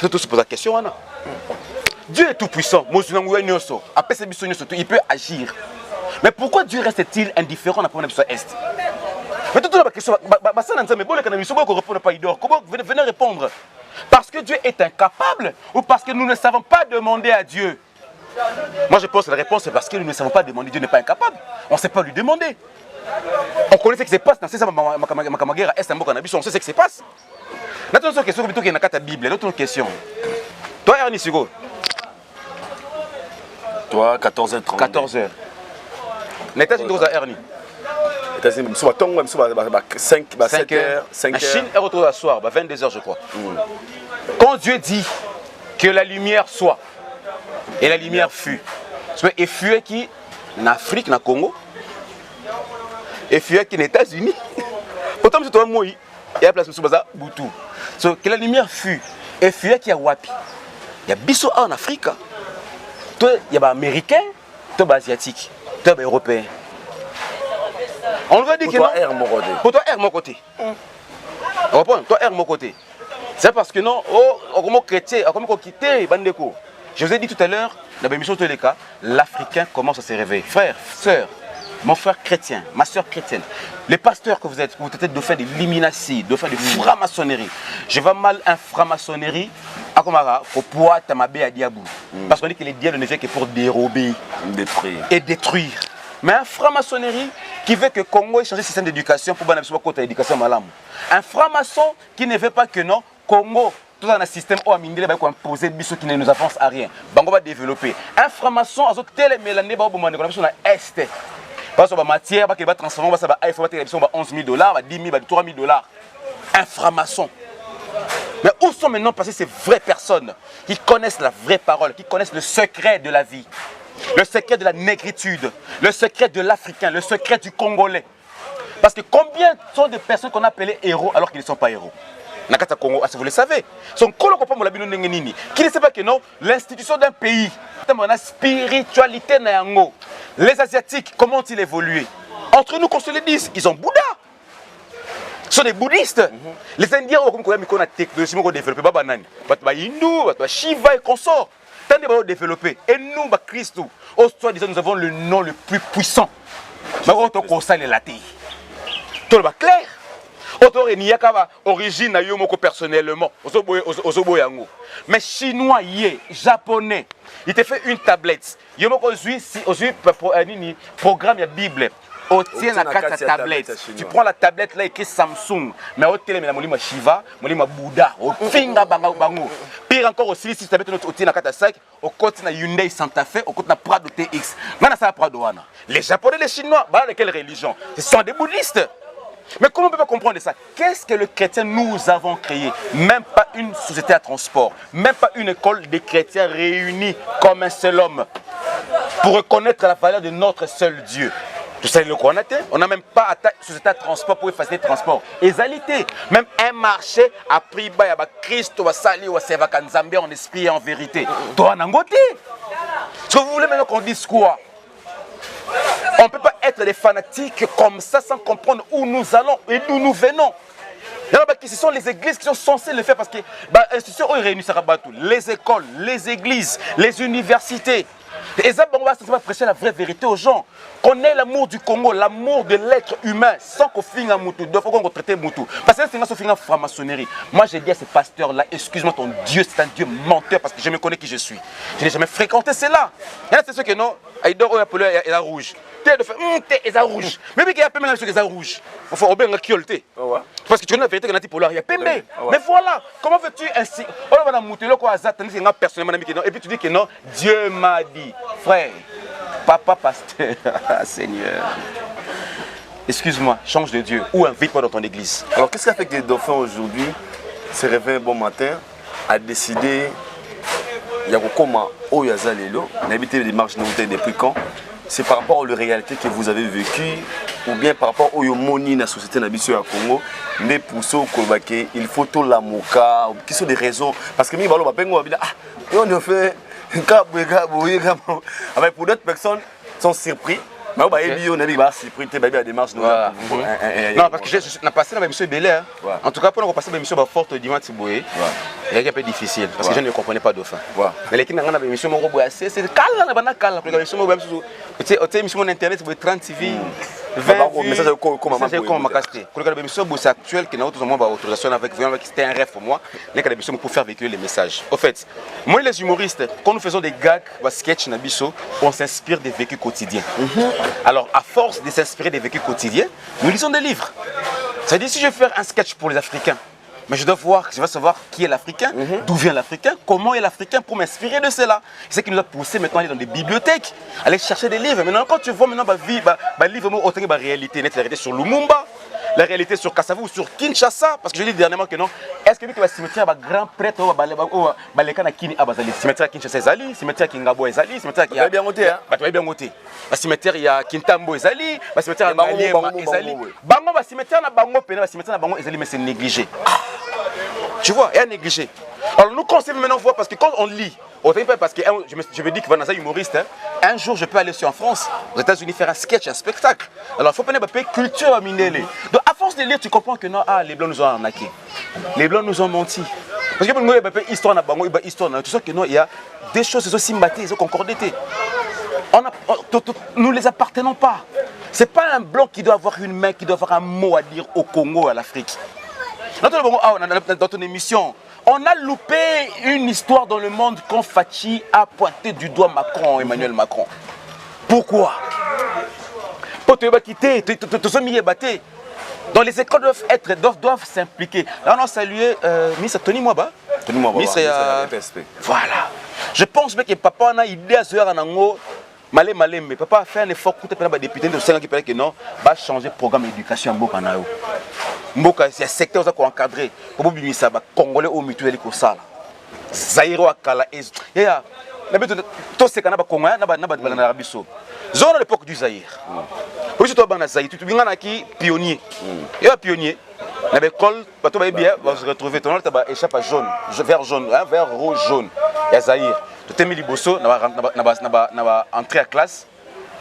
Il faut se poser la question. Anna. Dieu est tout puissant. Il peut agir. Mais pourquoi Dieu reste-t-il indifférent à la première est? Mais toute la question, venez répondre. Parce que Dieu est incapable ou parce que nous ne savons pas demander à Dieu? Moi je pense que la réponse c'est parce que nous ne savons pas demander. Dieu n'est pas incapable. On ne sait pas lui demander. On connaît ce qui se passe dans on sait ce qui se passe. L'autre question, plutôt qu'il y a une Bible. L'autre question. Toi, Ernie Sigo. Toi, 14h30. 14h. L'état-unis à Ernie. 5h. La Chine est retournée à soir, 22h je crois. Quand Dieu dit que la lumière soit, et la lumière fut, et fut qui en Afrique, en Congo, et fut qui en États-Unis. Pourtant, c'est toi, moi, il y a place de Boutou. Que la lumière fut, et fut qui a Wapi. Il y a Bissau en Afrique. Il y a des Américains, il y a des Asiatiques, il y a des Européens. On veut dire que non. Pour toi, R mon côté. Toi, R mon côté. C'est parce que non, comme chrétien, comme quitter Bandeko. Je vous ai dit tout à l'heure, dans l'émission de cas, l'Africain commence à se réveiller. Frère, sœur, mon frère chrétien, ma sœur chrétienne, les pasteurs que vous êtes de faire de l'illumination, de faire de franc-maçonnerie. Je vois mal un franc-maçonnerie à Komara, pour pouvoir t'amabé à Diabou. Parce qu'on dit que les diables ne viennent que pour dérober et détruire. Mais un franc-maçonnerie qui veut que le Congo ait changé le système d'éducation pour que l'éducation malam. Un franc-maçon qui ne veut pas que non, Congo, tout dans un système où Amindé va imposer des qui ne nous avance à rien. Bango va développer. Un franc-maçon, a tel mélanie, va au est. Parce que la matière, il va transformer, il va $11 000, $10 000, $3 000. Un franc-maçon. Mais où sont maintenant passées ces vraies personnes qui connaissent la vraie parole, qui connaissent le secret de la vie, le secret de la négritude, le secret de l'Africain, le secret du Congolais? Parce que combien sont de personnes qu'on appelait héros alors qu'ils ne sont pas héros? Nakata Congo, vous le savez, son qui ne sait pas que non, l'institution d'un pays, la spiritualité, les Asiatiques, comment ont-ils évolué? Entre nous, qu'on se le dise, ils ont Bouddha. Ce sont des bouddhistes. Les Indiens ont la technologie développée. Les hindous, les Shiva et consorts. Tant de développés. Et nous, Christ, nous avons le nom le plus puissant. Tout est clair. Origine personnellement. Mais chinois, japonais, il te fait une tablette. Il y a un programme de Bible. Tient la carte à tablette. Tu prends la tablette là écrit Samsung, mais au télé, mais la Shiva, la Bouddha, au Finga Bango. Pire encore aussi, si tu avais notre la carte à sac, au côté de Hyundai Santa Fe, au côté de Prado TX. Maintenant, ça Prado. Les Japonais, les Chinois, de quelle religion? Ce sont des bouddhistes. Mais comment on peut pas comprendre ça? Qu'est-ce que le chrétien nous avons créé? Même pas une société à transport, même pas une école des chrétiens réunis comme un seul homme pour reconnaître la valeur de notre seul Dieu. Tout ça, on n'a même pas une société à transport pour effacer le transport. Égalité, même un marché a pris bas, il y a Christ, Sali, Nzambe en esprit et en vérité. Toi, on a ce que vous voulez maintenant qu'on dise quoi? On ne peut pas être des fanatiques comme ça sans comprendre où nous allons et d'où nous venons. Ce sont les églises qui sont censées le faire parce que les écoles, les églises, les universités. Et ça, on va prêcher la vraie vérité aux gens. Qu'on ait l'amour du Congo, l'amour de l'être humain, sans qu'on finisse à Moutou. Il faut qu'on traite Moutou. Parce que c'est une franc-maçonnerie. Moi, j'ai dit à ces pasteurs-là, excuse-moi, ton Dieu, c'est un Dieu menteur parce que je me connais qui je suis. Je n'ai jamais fréquenté cela. C'est ce que non, il dort appelé la rouge. T'es de faire, t'es et rouge. Mais il y a pas même les rouge. Il faut bien la kiolté. Parce que tu connais la vérité qu'on a dit pour l'heure, il y a PMB. Mais voilà, comment veux-tu ainsi? On va monter le quoi, personnellement, et puis tu dis que non, Dieu m'a dit, frère, papa pasteur, Seigneur, excuse-moi, change de Dieu ou invite-moi dans ton église. Alors qu'est-ce qui a fait que les dauphins aujourd'hui se réveillent un bon matin à décider, il y a comment au Yazalelo, n'habiter les marches depuis quand? C'est par rapport aux réalités que vous avez vécues ou bien par rapport au moni na société nabiso à Congo, mais pour ça il faut tout la moka, qui sont des raisons parce que mi balo ba pengo ba on fait pour d'autres personnes sont surpris. Mais on a surpris des démarches. Non, parce que j'ai passé dans la mission Belé. En tout cas, pour nous passer dans la mission forte dimanche, c'est un peu difficile parce que je ne comprenais pas dauphin. Mais les qui n'ont pas de mission, c'est calme, la mission internet, c'est 30 TV. 20 messages comme mission actuelle qui n'a pas autorisation avec c'était un rêve pour moi. Les mission pour faire véhiculer les messages. Au fait, moi les humoristes, quand nous faisons des gags, des sketchs, on s'inspire des vécus quotidiens. Alors, à force de s'inspirer des vécus quotidiens, nous lisons des livres. C'est-à-dire, si je veux faire un sketch pour les Africains, mais je vais savoir qui est l'Africain, d'où vient l'Africain, comment est l'Africain pour m'inspirer de cela. C'est ce qui nous a poussé maintenant à aller dans des bibliothèques, aller chercher des livres. Maintenant, quand tu vois maintenant livre autant réalité, la réalité sur Lumumba, la réalité sur Kassavou, sur Kinshasa, parce que je dis dernièrement que non, est-ce que le cimetière va grand prêtre au cimetière Kinshasa Ezali, cimetière Kingabo Ezali, cimetière qui a bien monté, le cimetière il y a Kintambo Ezali, le cimetière il y a Ezali, bango le cimetière na bango pena, le cimetière na bango Ezali, mais c'est négligé. Tu vois, il y a négligé. Alors nous conseillons maintenant voir parce que quand on lit, parce que je me dis que Vanessa humoriste, un jour je peux aller en France, aux États-Unis faire un sketch, un spectacle. Alors il faut prendre la culture à Mindele. Donc à force de lire, tu comprends que non, les blancs nous ont arnaqués. Les blancs nous ont menti. Parce que pour nous, il y a histoire, tu sais que non, il y a des choses qui sont sympathiques, ils sont concordées. Nous ne les appartenons pas. Ce n'est pas un blanc qui doit avoir une main, qui doit avoir un mot à dire au Congo, à l'Afrique. Dans ton émission, on a loupé une histoire dans le monde quand Fachi a pointé du doigt Macron, Emmanuel Macron. Pourquoi? Pour te quitter, donc les écoles doivent s'impliquer. Là, on a salué Miss Tony Mwaba. Miss Voilà. Je pense que papa a une idée à ce mais papa fait un effort pour te député de 5 ans qui paraît que non, va changer le programme d'éducation en Mboka na yo. Mboka c'est un secteur qui encadré pour bimisa ba congolais au mutuel ko sala. Zaïro akala et ya na beto to se kana ba congolais na ba na rabiso. Zone à l'époque du Zaïre. Aujourd'hui toi bana Zaïre, tu binga na ki pionnier. Et un pionnier na l'école bato ba bien va se retrouver ton ta ba échappe jaune, vert jaune, vert rouge jaune. Ya Zaïre. Tu t'es mis liboso na entrer à classe.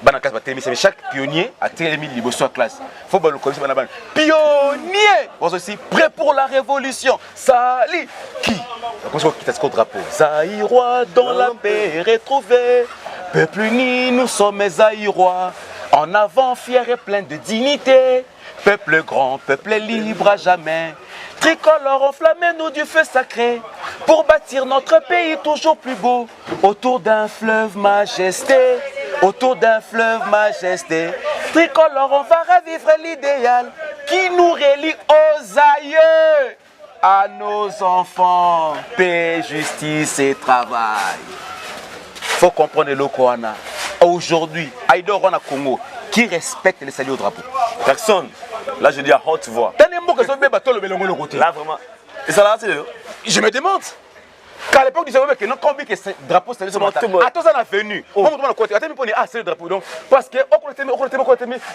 Bana classe ba mais chaque pionnier a mis liboso à classe. Faut ba le connaître bana bana. Pionnier. Vous aussi prêt pour la révolution. Sali qui comment ça quitte ce drapeau. Zaïrois dans la paix retrouvée. Peuple uni, nous sommes Zaïrois. En avant, fiers et plein de dignité. Peuple grand, peuple libre à jamais. Tricolore enflammé, nous du feu sacré. Pour bâtir notre pays toujours plus beau. Autour d'un fleuve majesté. Autour d'un fleuve majesté. Tricolore, on va revivre l'idéal qui nous relie aux aïeux. À nos enfants, paix, justice et travail. Faut comprendre le Koana. Aujourd'hui, Aïdo Rwanda Congo, qui respecte les saluts au drapeau? Personne. Là, je dis à haute voix. Là, vraiment. Et ça là, c'est le. Je me demande. Qu'à l'époque du Zéro, que non, combien que ce drapeau c'est le drapeau. Attends, ça n'a venu. On montre le côté. Attends, ah, c'est le drapeau. Donc, parce que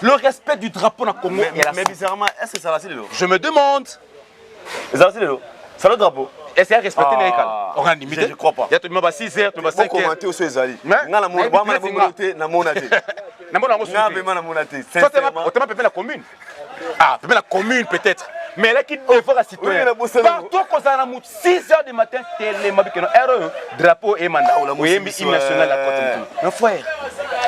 le respect du drapeau dans le Congo. Mais bizarrement, est-ce que ça là, c'est le. Je me demande. Ça là, c'est le. C'est le drapeau. Est-ce qu'il y a respecté les écoles? On a limité. Je ne crois pas. Il y a tout le monde à 6 heures, tout le monde à 5 heures. Commenter au Suezali. Na la mon ba ma monate na monate. Na monate. Sincèrement, on peut la commune. Ah, peut la commune peut-être. Mais là qui devrait la citoyen. Partout qu'on s'en a 6 heures du matin, tellement que non RE drapeau et mandat. Oui, hymne national la côte. Mon frère,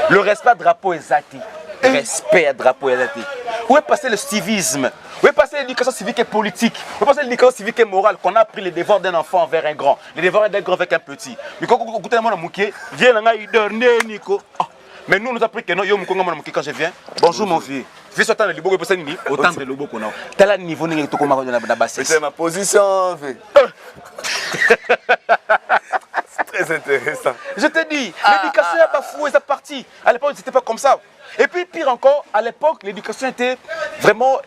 le respect drapeau est zati. Respect à drapeau est zati. Où est passé le civisme? Où est passé l'éducation civique et politique? Où est passé l'éducation civique et morale qu'on a pris les devoirs d'un enfant envers un grand, les devoirs d'un grand avec un petit? Mais quand vous écoutez mon amouké, viens là, il dort, Nico. Mais nous, nous appris que non, yo moukonga mon amouké quand je viens. Bonjour mon vieux. Fais sortir le libo, c'est ni autant de lobo qu'on a. Tel niveau n'est pas comme la basse. C'est ma position. C'est très intéressant. Je te dis, l'éducation est bafouée, c'est parti. À l'époque, c'était pas comme ça. Et puis pire encore, à l'époque, l'éducation était vraiment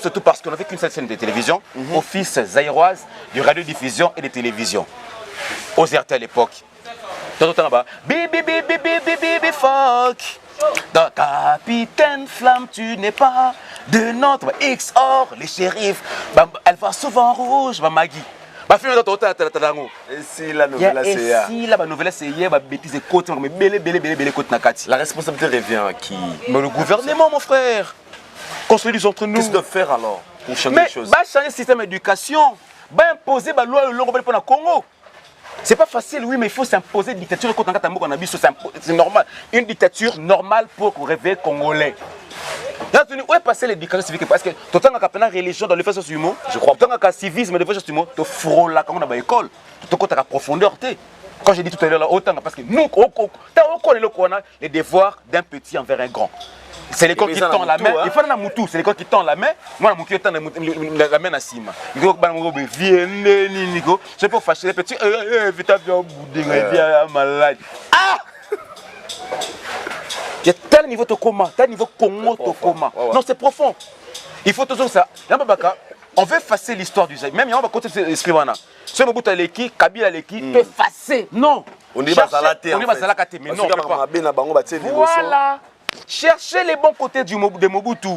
surtout parce qu'on n'avait qu'une seule chaîne de télévision, Office zaïroise de radiodiffusion et de télévision. Aux RT à l'époque. Dans le temps là-bas, bibi fuck. Dans Capitaine Flamme, tu n'es pas de notre XOR, les shérifs. Elle va souvent rouge, Maggie. Et si la nouvelle c'est la responsabilité revient à qui? Mais le gouvernement, mon frère. Consolidons entre nous. Qu'est-ce de faire alors pour changer les choses? Mais changer le système d'éducation, imposer la loi pour le Congo. C'est pas facile, oui, mais il faut s'imposer une dictature. C'est normal. Une dictature normale pour réveiller Congolais. Où est passé l'éducation civique? Parce que tout le temps que la religion dans le fait du mot, je crois, tout le temps que le civisme dans le fait du mot, tu frôles là quand on a l'école, tout le temps que la profondeur. Quand j'ai dit tout à l'heure, autant parce que nous, on connaît les devoirs d'un petit envers un grand. C'est l'école qui tend la main. Il faut la moutou. C'est l'école qui tend la main. Moi, la moutou tend la main à Sima. Je peux fâcher les petits. Ah! Il y a tel niveau de coma, tel niveau Congo de coma. Non, c'est profond. Il faut toujours ça. On veut effacer l'histoire du Zaïre. Même on va continuer l'esprit. Si on veut l'équipe, Kabila l'équipe, effacer. Non. On dit Bazalate. Mais non, voilà. Cherchez les bons côtés de Mobutu.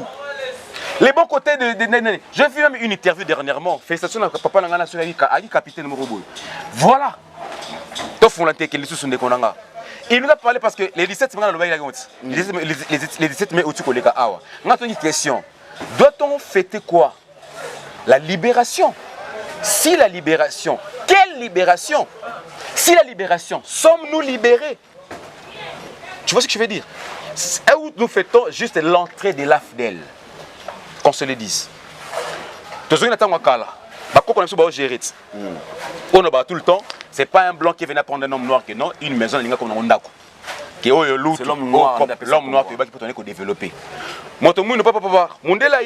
Les bons côtés de... J'ai vu même une interview dernièrement. Félicitations à papa Nangana sur Ali capitaine Morobo. Voilà. Il nous a parlé parce que les 17 mai, les 17 mai au-dessus de Awa. On a une question. Doit-on fêter quoi? La libération. Si la libération, quelle libération? Si la libération, sommes-nous libérés? Tu vois ce que je veux dire? Où nous fêtons juste l'entrée de l'AFDEL. Qu'on se le dise. On a tout le temps. C'est pas un blanc qui vient prendre un homme noir que non, une maison comme on a. C'est l'homme noir qui peut développer. Mon Mandela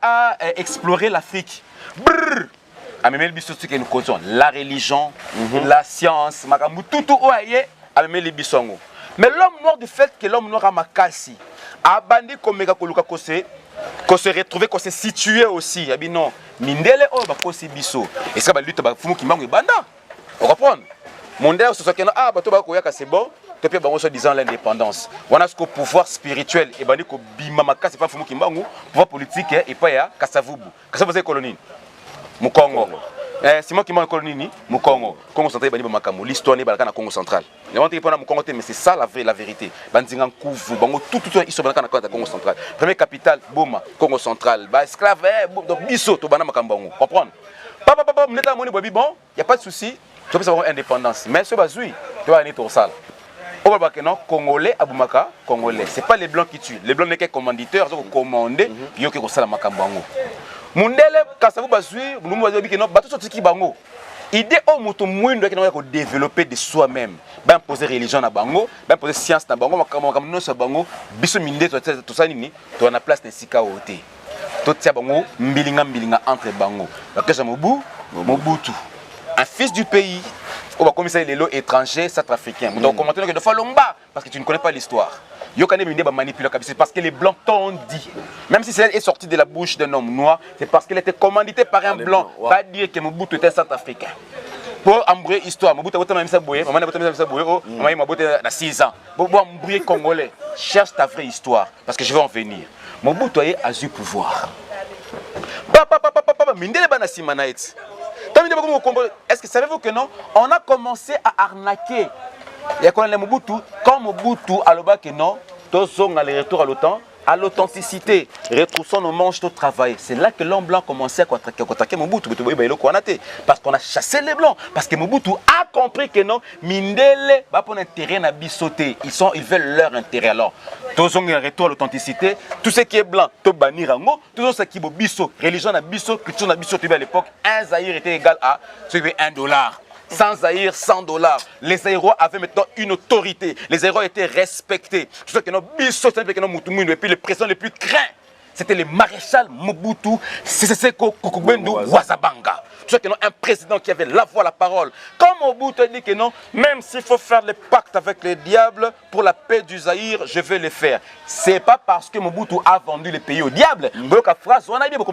a exploré l'Afrique. La religion, la science, tout Mais l'homme noir, du fait que l'homme noir a makasi, a bandi comme Koluka Kose, qu'on se retrouve, qu'on se situé aussi. Abi non, Mindele oh ba kosi biso. Et ça ba lutte ba fumu ki mango banda. On comprend. Mondial ce soit que ah ba to ba koya ka c'est bon. Depuis bango soit disant l'indépendance. On a ce pouvoir spirituel et bandi ko bima makasi pas fumu ki mango, pouvoir politique et pas ya Kasavubu. Kasavubu c'est colonie. Mukongo. C'est moi qui m'a colonie ni Mukongo. Congo central bandi ba makamu. L'histoire n'est pas na Congo central. Les gens qui parlent Mukongo mais c'est ça la vérité. Bandingan Kouvu, bango tout ils sont dans na Congo central. Première capitale Boma, Congo central. Ba esclave donc biso to bana makambango. Comprendre? Papa m'neta moni bobi bon, y a pas de souci. Tu peux avoir indépendance. Mais ce bazui, tu vas aller au sale. Au bas que non Congolais abumaka Congolais. C'est pas les blancs qui tuent. Les blancs n'est que commanditeurs, ils ont commandé, ils ont que sala makambango. Mundele kasavu bazui, nous bazui que non bato sorti ki bango. Idée au moto mwindo qui n'a pas développer de soi-même. Ben poser religion na bango, ben poser science na bango, makamo no sa bango, biso minde tout ça nini, to na place na sika oté. Tout tia bango mbilinga entre bango. Donc ça Mobutu. Un fils du pays, on va commencer les lots étrangers, centrafricains. Donc commenter que de fois lomba parce que tu ne connais pas l'histoire. Yokane minde ba manipuler c'est parce que les blancs t'ont dit. Même si elle est sortie de la bouche d'un homme noir, c'est parce qu'elle était commanditée par un blanc. Pas dire que Mobutu était centrafricain. Pour embrouiller l'histoire, Mobutu a même ça boyer, maman a même ça boyer, maman m'a boté à 6 ans. Pour embrouiller congolais, cherche ta vraie histoire parce que je vais en venir. Mobutu a eu pouvoir. Papa, mindele bana simanaït. Est-ce que savez-vous que non? On a commencé à arnaquer. Il y a quand même Mobutu, quand Mobutu a le bas que non, tous ont les retours à l'OTAN, à l'authenticité, retroussons nos manches de travail. C'est là que l'homme blanc commençait à attaquer Mobutu. Parce qu'on a chassé les blancs. Parce que Mobutu a compris que non, Mindele va pour intérêt à bisauter. Ils veulent leur intérêt. Alors, tous ont un retour à l'authenticité. Tout ce qui est blanc, tout bannir en haut. Tout ce qui est biso, religion à biso, culture à biso, à l'époque, un Zaïre était égal à $1. Sans Zaïre, $100. Les Zaïrois avaient maintenant une autorité. Les Zaïrois étaient respectés. Tout ce que nos biso, et puis le président le plus craint, c'était le maréchal Mobutu Sese-Seko Kukubendu Wazabanga. Tout ce que non, un président qui avait la voix, la parole. Comme Mobutu a dit que non, même s'il faut faire le pacte avec les diables pour la paix du Zaïre, je vais le faire. C'est pas parce que Mobutu a vendu le pays au diable. Mobutu a dit pour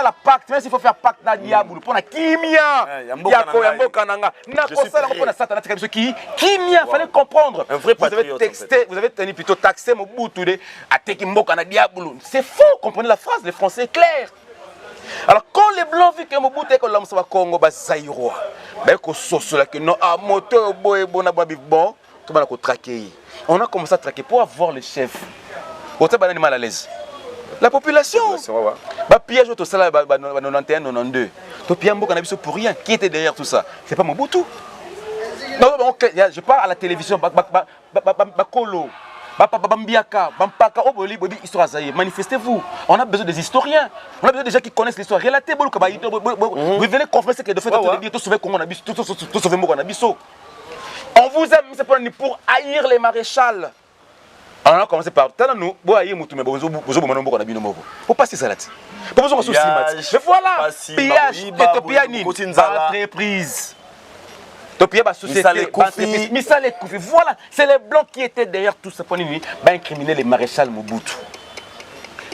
la pacte, même s'il faut faire pacte avec le diable, pour la kimia. Kimia, fallait comprendre. Vous avez tenu plutôt taxé Mobutu à Tekimboka na diable. C'est faux, comprenez la phrase, le français est clair. Alors quand les blancs vu que Mobutu est l'homme au Congo, bah Zaïrois, bah qu'on sauce là que non à moto boy bon à babif bon, tout le monde a traqué. On a commencé à traquer pour avoir le chef. On t'a banani mal à l'aise. La population. Bah piège tout ça là, bah 91, 92. Tout piège beaucoup n'a pour rien. Qui était derrière tout ça? C'est pas Mobutu. Non, je parle à la télévision. Kolo. Manifestez-vous. On a besoin des historiens. On a besoin des gens qui connaissent l'histoire. Relatez. Vous venez confesser que de fait, tout sauver Congo, tout sauver Mogo. On vous aime, c'est pas pour haïr les maréchals. On a commencé par nous. Vous haïr Moutoumé, vous passez ça là. Mais voilà. Pillage, entreprise. Voilà, c'est les blancs qui étaient derrière tout ce point de vue, incriminer les maréchals Mobutu.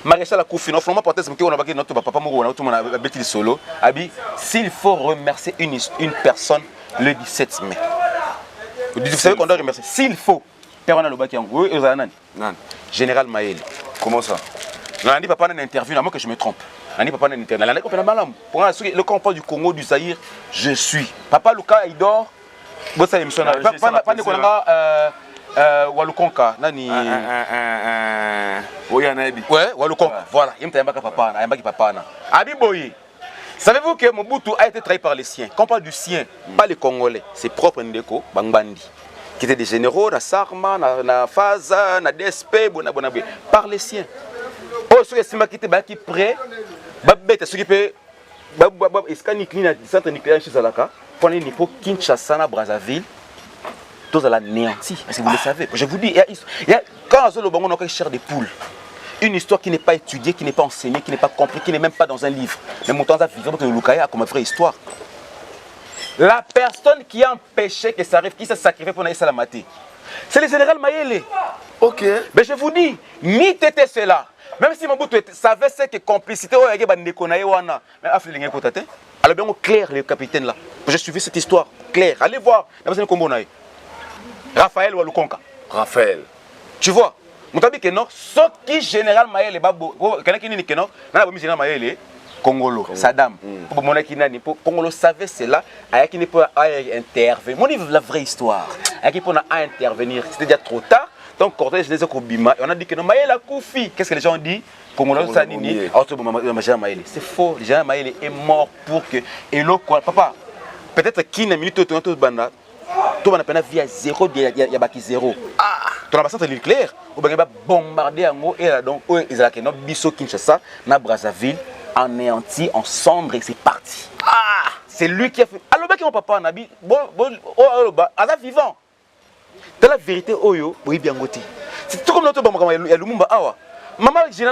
Maréchal Koufi, non, finalement, notre papa solo. S'il faut remercier une personne le 17 mai. Vous savez qu'on doit remercier. S'il faut, Général Maël. Comment ça? On dit papa dans une interview, à moins que je me trompe. On dit papa dans une interview. Le camp du Congo, du Zaïre, je suis. Papa Luka, il dort. Bon, ça, il me sonne. Walukonka, nani. Ouais, Walukonka. Voilà, il me dit papa, Abiboye. Savez-vous que Mobutu a été trahi par les siens? Quand on parle du sien, pas les Congolais, ses propres Ndeko, Bangbandi, qui étaient des généraux, na Sarma, na Faza, na DSP, par les siens. Oh, ceux qui étaient prêts, ceux qui peut, centre nucléaire chez Zalaka, pour les niveaux Kinshasa, na Brazzaville, tous à la néantie. Parce que vous le savez. Je vous dis, quand on a une chair de poule, une histoire qui n'est pas étudiée, qui n'est pas enseignée, qui n'est pas comprise, qui n'est même pas dans un livre. Mais mon temps à vivre, le Lukaya a comme vraie histoire. La personne qui a empêché que ça arrive, qui s'est sacrifié pour aller à la maté, c'est le général Mayele. Ok. Mais je vous dis, ni t'étais cela. Même si Mobutu savait ce que complicité, mais alors bien clair le capitaine là. J'ai suivi cette histoire claire. Allez voir. Raphaël Walukonka. Raphaël. Tu vois, Moutabi Keno, ce qui général Mayele Babo, quelqu'un qui n'est Keno, n'a pas mis général Mayele. Congolo, Saddam. Pour mon Akinani, Congolo savait cela, avec qui ne peut intervenir. Mon livre, la vraie histoire, avec qui peut intervenir. C'était déjà trop tard. Donc, quand je les ai Bima, on a dit que non, Mayele a Koufi. Qu'est-ce que les gens ont dit? Congolo Sanini, c'est faux. Le général Mayele est mort pour que. Et l'eau, quoi, papa, peut-être qu'il y a une minute, tout banda. Tout le monde a via zéro, il y a baki zéro. Ton ambassade est nucléaire. On va bombarder en haut et là donc, ils ont un biso Kinshasa, na Brazzaville. Anéanti, en sombre et c'est parti. C'est lui qui a fait. Alors, mon papa, Nabi, Ada vivant. C'est la vérité, Oyo, oui, bien goûté. C'est tout comme notre maman, il y a Lumumba Awa. Maman, j'ai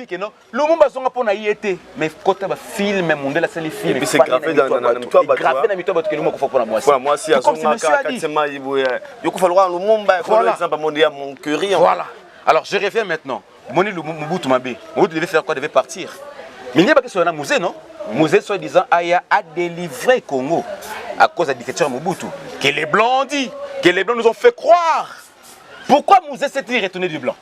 dit non, Lumumba sont pour naïté. Mais quand tu as film, même on est la seule film. Et puis c'est gravé dans la mitoba. Gravé dans la mitoba, que Lumumba faut pour la moi. Voilà, moi, si à son moment, il faut falloir Lumumba, il faut l'exemple à mon curry. Voilà. Alors, je reviens maintenant. Moni Mobutu Mabé. Mobutu devait faire quoi? Devait partir. Mais il n'y a pas que sur un musée, non? Musée soi-disant a délivré Congo à cause de la dictature Mobutu. Que les Blancs ont dit, que les Blancs nous ont fait croire. Pourquoi Musée s'est-il retourné du Blanc?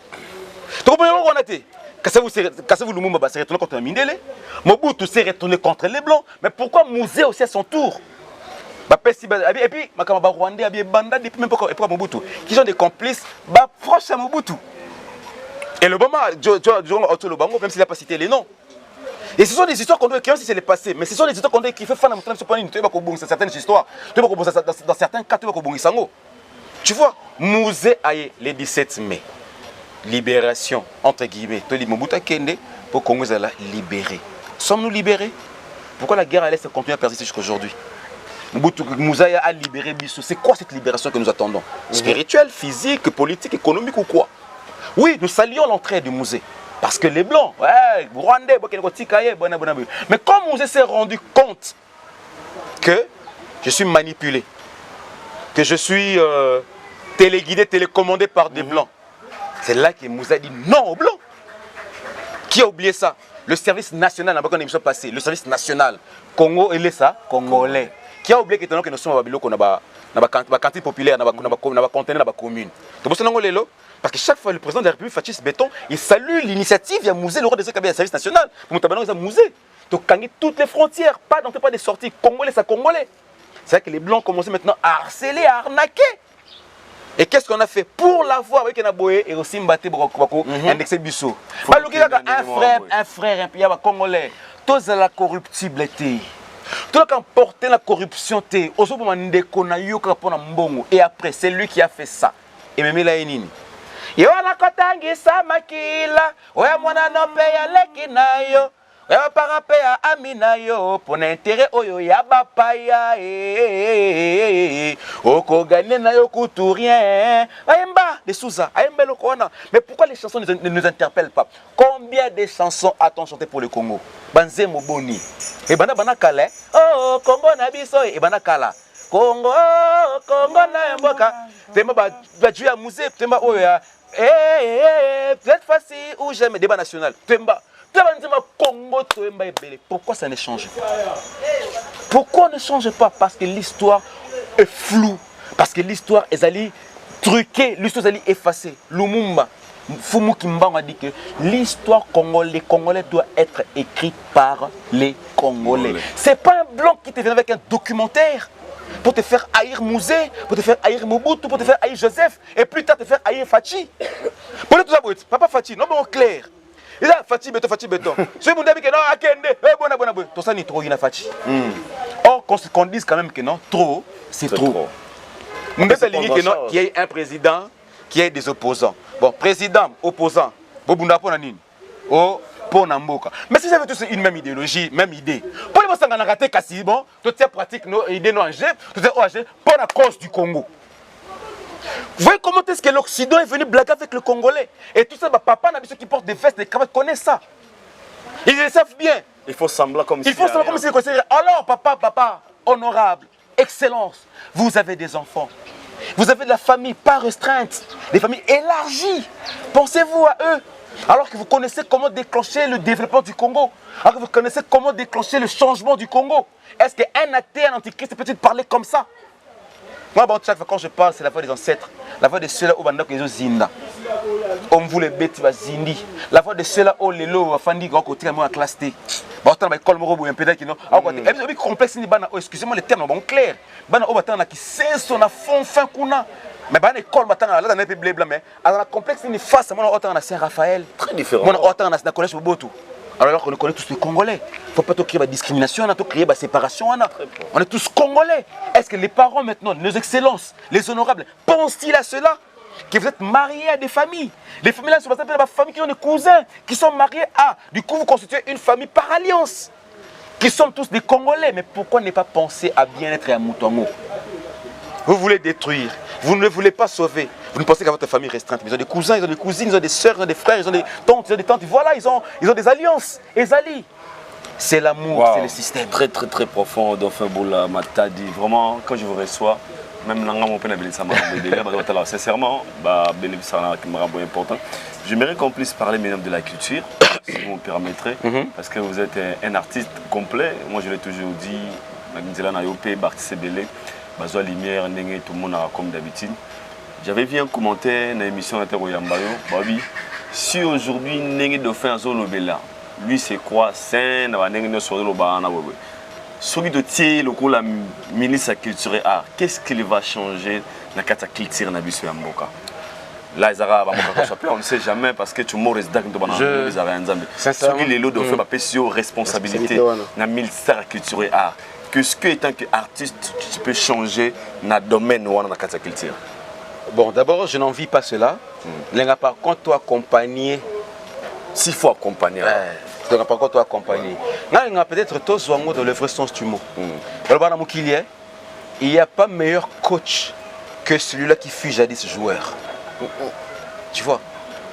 Tu comprends ce qu'on a dit? Kassavou Lumumba s'est retourné contre Mindele. Mobutu s'est retourné contre les Blancs. Mais pourquoi Musée aussi à son tour? Et puis, Makamba Rwandais, Banda, depuis même pas Mobutu. Qui sont des complices proches à Mobutu. Et le Obama, même s'il n'a pas cité les noms. Et ce sont des histoires qu'on doit écrire si c'est le passé. Mais ce sont des histoires qu'on doit écrire. C'est certaines histoires. Dans certains cas, tu vois, Musée Aye, le 17 mai. Libération, entre guillemets. Mobutu Kende pour Congo soit libéré. Sommes-nous libérés? Pourquoi la guerre allait se continuer à persister jusqu'à aujourd'hui? Mouzaya a libéré Bissou. C'est quoi cette libération que nous attendons? Spirituelle, physique, politique, économique ou quoi? Oui, nous saluons l'entrée du musée. Parce que les Blancs, Rwandais, mais comme Musée s'est rendu compte que je suis manipulé, que je suis téléguidé, télécommandé par des Blancs, c'est là que Musée a dit non aux Blancs. Qui a oublié ça? Le service national, on a une émission passée, le service national, Congo, et ça, Congolais. Qui a oublié que nous sommes à Babylone, qu'on a une cantine populaire, on a conteneur dans la commune. Parce que chaque fois, le président de la République, Fatis Béton, il salue l'initiative, il y a Musée, le roi des service national. Pour Moutabanon, il y a Musée. Donc, toutes les frontières, pas d'entrée, pas de sortie. Congolais, ça Congolais. C'est vrai que les Blancs commencent maintenant à harceler, à arnaquer. Et qu'est-ce qu'on a fait pour l'avoir avec Naboé et aussi Mbaté Bokoko, indexé Bissot. Un frère, un Congolais, tous à la corruptibilité. Tout le monde porté la corruption, et après, c'est lui qui a fait ça. Et même là, il y a un kotangi samakila, oya mwana no pe ya leki na yo, oya para pe ya amina yo, pour l'intérêt oyo ya bapaya, oko gagner na yo coutu rien, aimba de Souza, aimba le Kona. Mais pourquoi les chansons ne nous interpellent pas? Combien de chansons a-t-on chanté pour le Congo? Banze Moboni, et bana kala, oh Congo na biso, et bana kala. Congo, Congo na mboka, tema ba tu ya musée, tema oya. Cette fois-ci où j'aime débat national, Congo, pourquoi ça ne change pas? Pourquoi ne change pas? Parce que l'histoire est floue, parce que l'histoire est allée truquée, l'histoire est allée effacer. Lumumba, Fumu Kimba a dit que l'histoire congolaise, doit être écrite par les Congolais. C'est pas un blanc qui te vient avec un documentaire pour te faire haïr Musée, pour te faire haïr Mobutu, pour te faire haïr Joseph, et plus tard te faire haïr Fachi. Pour tout ça, papa Fachi, non, mais clair. Il a Fachi béton. Ce monde dit que non, Akende, bon, tout ça n'est trop, il a Fachi. Or, qu'on dise quand même que non, trop, c'est trop. On peut s'aligner qu'il y ait un président, qu'il y ait des opposants. Bon, président, opposant, Bobunda Ponanine. Oh, pour Namboka. Mais si j'avais tous une même idéologie, même idée, pour les gens qui ont raté Kassi, bon, tout est pratique, nos idées, nos enjeux, tout est OAG, pour la cause du Congo. Vous voyez comment est-ce que l'Occident est venu blaguer avec le Congolais? Et tout ça, bah, papa, ceux qui portent des vestes, des cravates, connaissent ça. Ils le savent bien. Il faut sembler comme si. Il faut sembler comme si. Alors, papa, honorable, excellence, vous avez des enfants. Vous avez de la famille pas restreinte, des familles élargies. Pensez-vous à eux. Alors que vous connaissez comment déclencher le développement du Congo. Alors que vous connaissez comment déclencher le changement du Congo. Est-ce qu'un athée, un antichrist peut-il parler comme ça? Moi, chaque fois quand je parle, c'est la voix des ancêtres. La voix de ceux-là où ils ont zinda. On vous les bêtes, zindi. La voix de ceux-là où les lots, fandi, grand côté, à classe T. Excusez-moi, les termes sont clairs. Qui sait son fond fin kuna. Mais ban école batanga là dans les blé blanc mais à la complexe ni face moi autant à Saint-Raphaël très différent. Moi autant à collège Bobotu. Alors qu'on connaît tous les Congolais. Faut pas créer la discrimination, on a créer la séparation on est tous Congolais. Est-ce que les parents maintenant, nos excellences, les honorables pensent-ils à cela? Que vous êtes mariés à des familles. Les familles là sont pas des familles qui ont des cousins qui sont mariés à. Du coup vous constituez une famille par alliance. Qui sont tous des Congolais, mais pourquoi ne pas penser à bien-être et à Moutongo? Vous voulez détruire, vous ne voulez pas sauver. Vous ne pensez qu'à votre famille restreinte. Ils ont des cousins, ils ont des cousines, ils ont des soeurs, ils ont des frères, ils ont des tantes, ils ont des tantes. Voilà, ils ont des alliances, des alliés. C'est l'amour, c'est le système. Très très très profond, Dauphin Boula Matadi. Vraiment, quand je vous reçois, même dans mon père sincèrement, bénéfice important. J'aimerais qu'on puisse parler maintenant de la culture, si vous me permettrez, parce que vous êtes un artiste complet. Moi, je l'ai toujours dit, Magdalena Nayope, Bartise Belé. Bazoa Lumière, tout le monde comme d'habitude. J'avais vu un commentaire dans l'émission Interroyambayo. Si aujourd'hui Nenge Dauphin Azolobela, lui c'est quoi? C'est un Nenge Sorolobana. Celui de Thier, le coup la ministre culture et art, qu'est-ce qu'il va changer dans la culture Nabiso Yamboka? Là, on ne sait jamais parce que tu m'as resté dans les arènes. Celui les lots de faire ma responsabilité dans la ministère culture et art. Qu'est-ce que, tant qu'artiste, tu peux changer dans le domaine de la culture? Bon, d'abord, je n'envie pas cela. Par contre, toi, accompagner. S'il faut accompagner. Donc, par contre, toi, accompagner. Peut-être tous dans le vrai sens du mot. Il n'y a pas meilleur coach que celui-là qui fut jadis joueur. Tu vois,